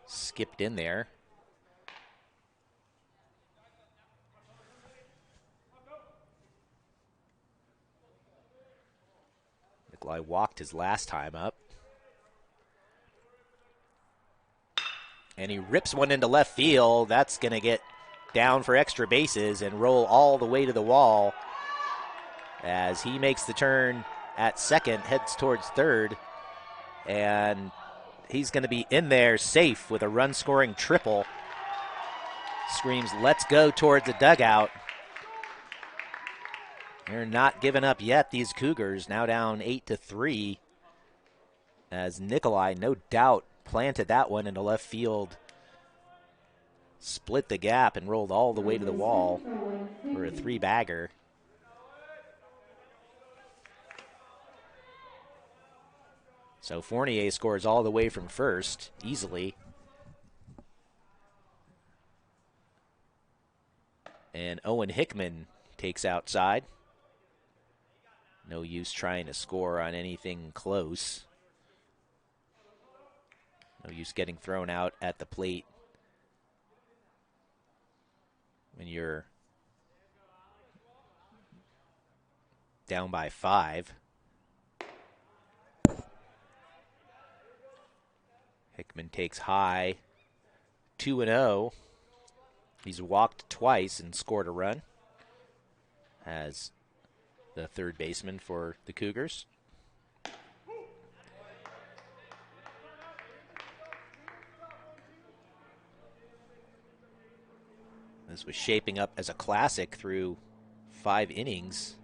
Skipped in there. Nikolai walked his last time up. And he rips one into left field. That's going to get down for extra bases and roll all the way to the wall as he makes the turn at second, heads towards third, and he's going to be in there safe with a run-scoring triple. Screams, "Let's go," towards the dugout. They're not giving up yet, these Cougars, now down 8-3, as Nikolai, no doubt, planted that one into left field, split the gap, and rolled all the way to the wall for a 3-bagger. So Fournier scores all the way from first, easily. And Owen Hickman takes outside. No use trying to score on anything close. No use getting thrown out at the plate when you're down by 5. Hickman takes high, 2-0. He's walked twice and scored a run as the third baseman for the Cougars. This was shaping up as a classic through 5 innings.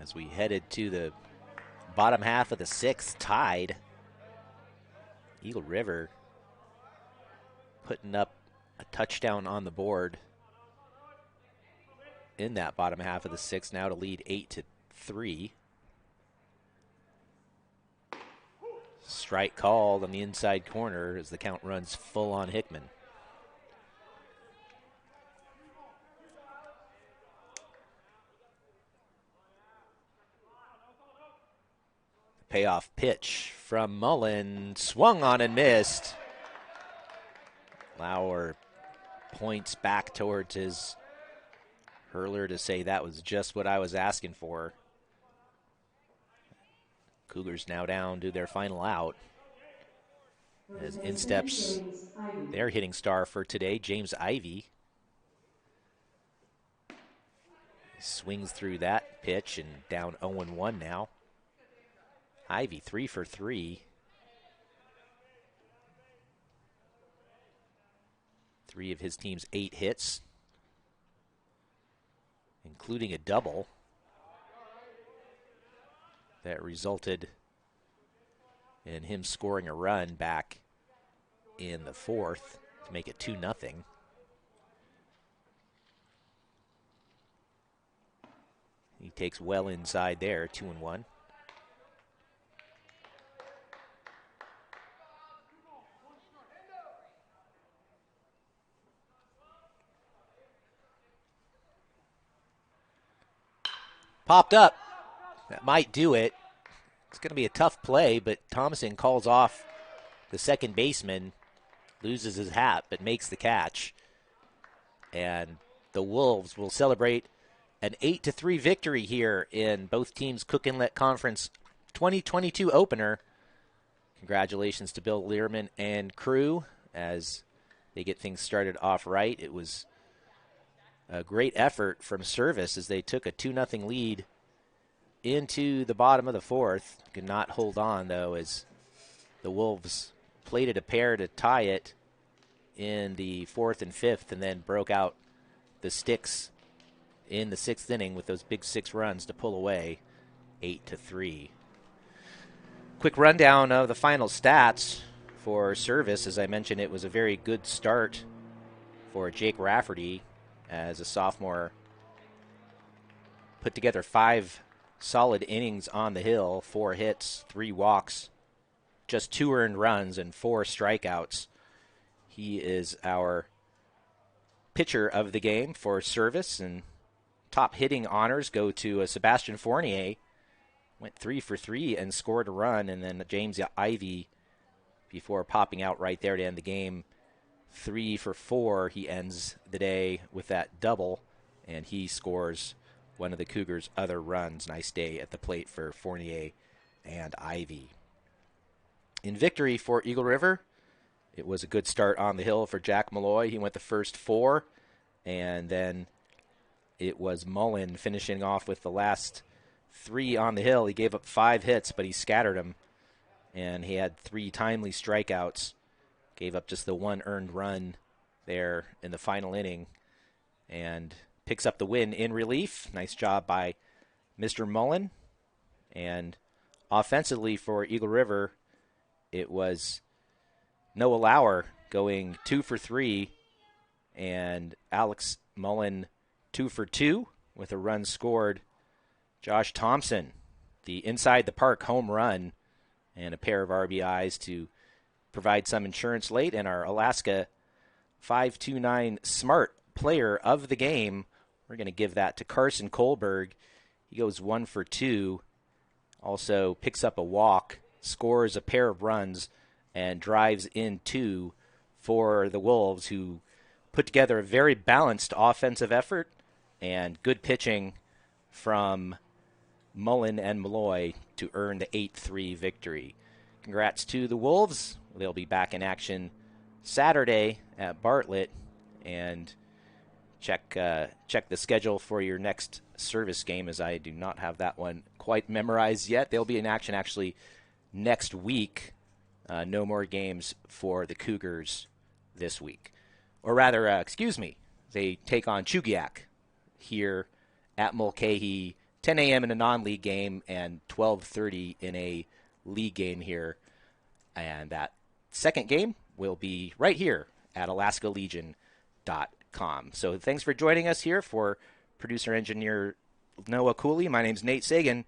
As we headed to the bottom half of the 6th, tied. Eagle River putting up a touchdown on the board in that bottom half of the 6th, now to lead 8-3. Strike called on the inside corner as the count runs full on Hickman. Payoff pitch from Mullin, swung on and missed. Lauer points back towards his hurler to say that was just what I was asking for. Cougars now down to their final out. As in steps their hitting star for today, James Ivey. Swings through that pitch and down 0-1 now. Ivey 3 for 3. 3 of his team's 8 hits, including a double that resulted in him scoring a run back in the 4th to make it 2-0. He takes well inside there, 2-1. Popped up. That might do it. It's going to be a tough play, but Thomason calls off The second baseman loses his hat but makes the catch. And the Wolves will celebrate an 8-3 victory here in both teams' Cook Inlet Conference 2022 opener. Congratulations to Bill Learman and crew as they get things started off right. It was a great effort from Service as they took a 2-0 lead into the bottom of the fourth. Could not hold on, though, as the Wolves plated a pair to tie it in the fourth and fifth and then broke out the sticks in the sixth inning with those big 6 runs to pull away 8-3. Quick rundown of the final stats for Service. As I mentioned, it was a very good start for Jake Rafferty as a sophomore. Put together 5 solid innings on the hill, 4 hits, 3 walks, just 2 earned runs, and 4 strikeouts. He is our pitcher of the game for Service, and top hitting honors go to Sebastian Fournier. Went 3 for 3 and scored a run, and then James Ivey, before popping out right there to end the game, 3 for 4. He ends the day with that double, and he scores one of the Cougars' other runs. Nice day at the plate for Fournier and Ivey. In victory for Eagle River, it was a good start on the hill for Jack Malloy. He went the first 4, and then it was Mullin finishing off with the last 3 on the hill. He gave up 5 hits, but he scattered them, and he had 3 timely strikeouts. Gave up just the 1 earned run there in the final inning, and picks up the win in relief. Nice job by Mr. Mullin. And offensively for Eagle River, it was Noah Lauer going 2 for 3, and Alex Mullin 2 for 2 with a run scored. Josh Thompson, the inside the park home run and a pair of RBIs to provide some insurance late. And our Alaska 529 Smart Player of the Game, we're going to give that to Carson Kohlberg. He goes 1 for 2, also picks up a walk, scores a pair of runs, and drives in 2 for the Wolves, who put together a very balanced offensive effort and good pitching from Mullin and Malloy to earn the 8-3 victory. Congrats to the Wolves. They'll be back in action Saturday at Bartlett, and check the schedule for your next Service game, as I do not have that one quite memorized yet. They'll be in action actually next week. No more games for the Cougars this week. Or rather, they take on Chugiak here at Mulcahy, 10 a.m. in a non-league game and 12:30 in a league game here. And that second game will be right here at alaskalegion.com. So thanks for joining us here. For producer-engineer Noah Cooley, my name's Nate Sagan.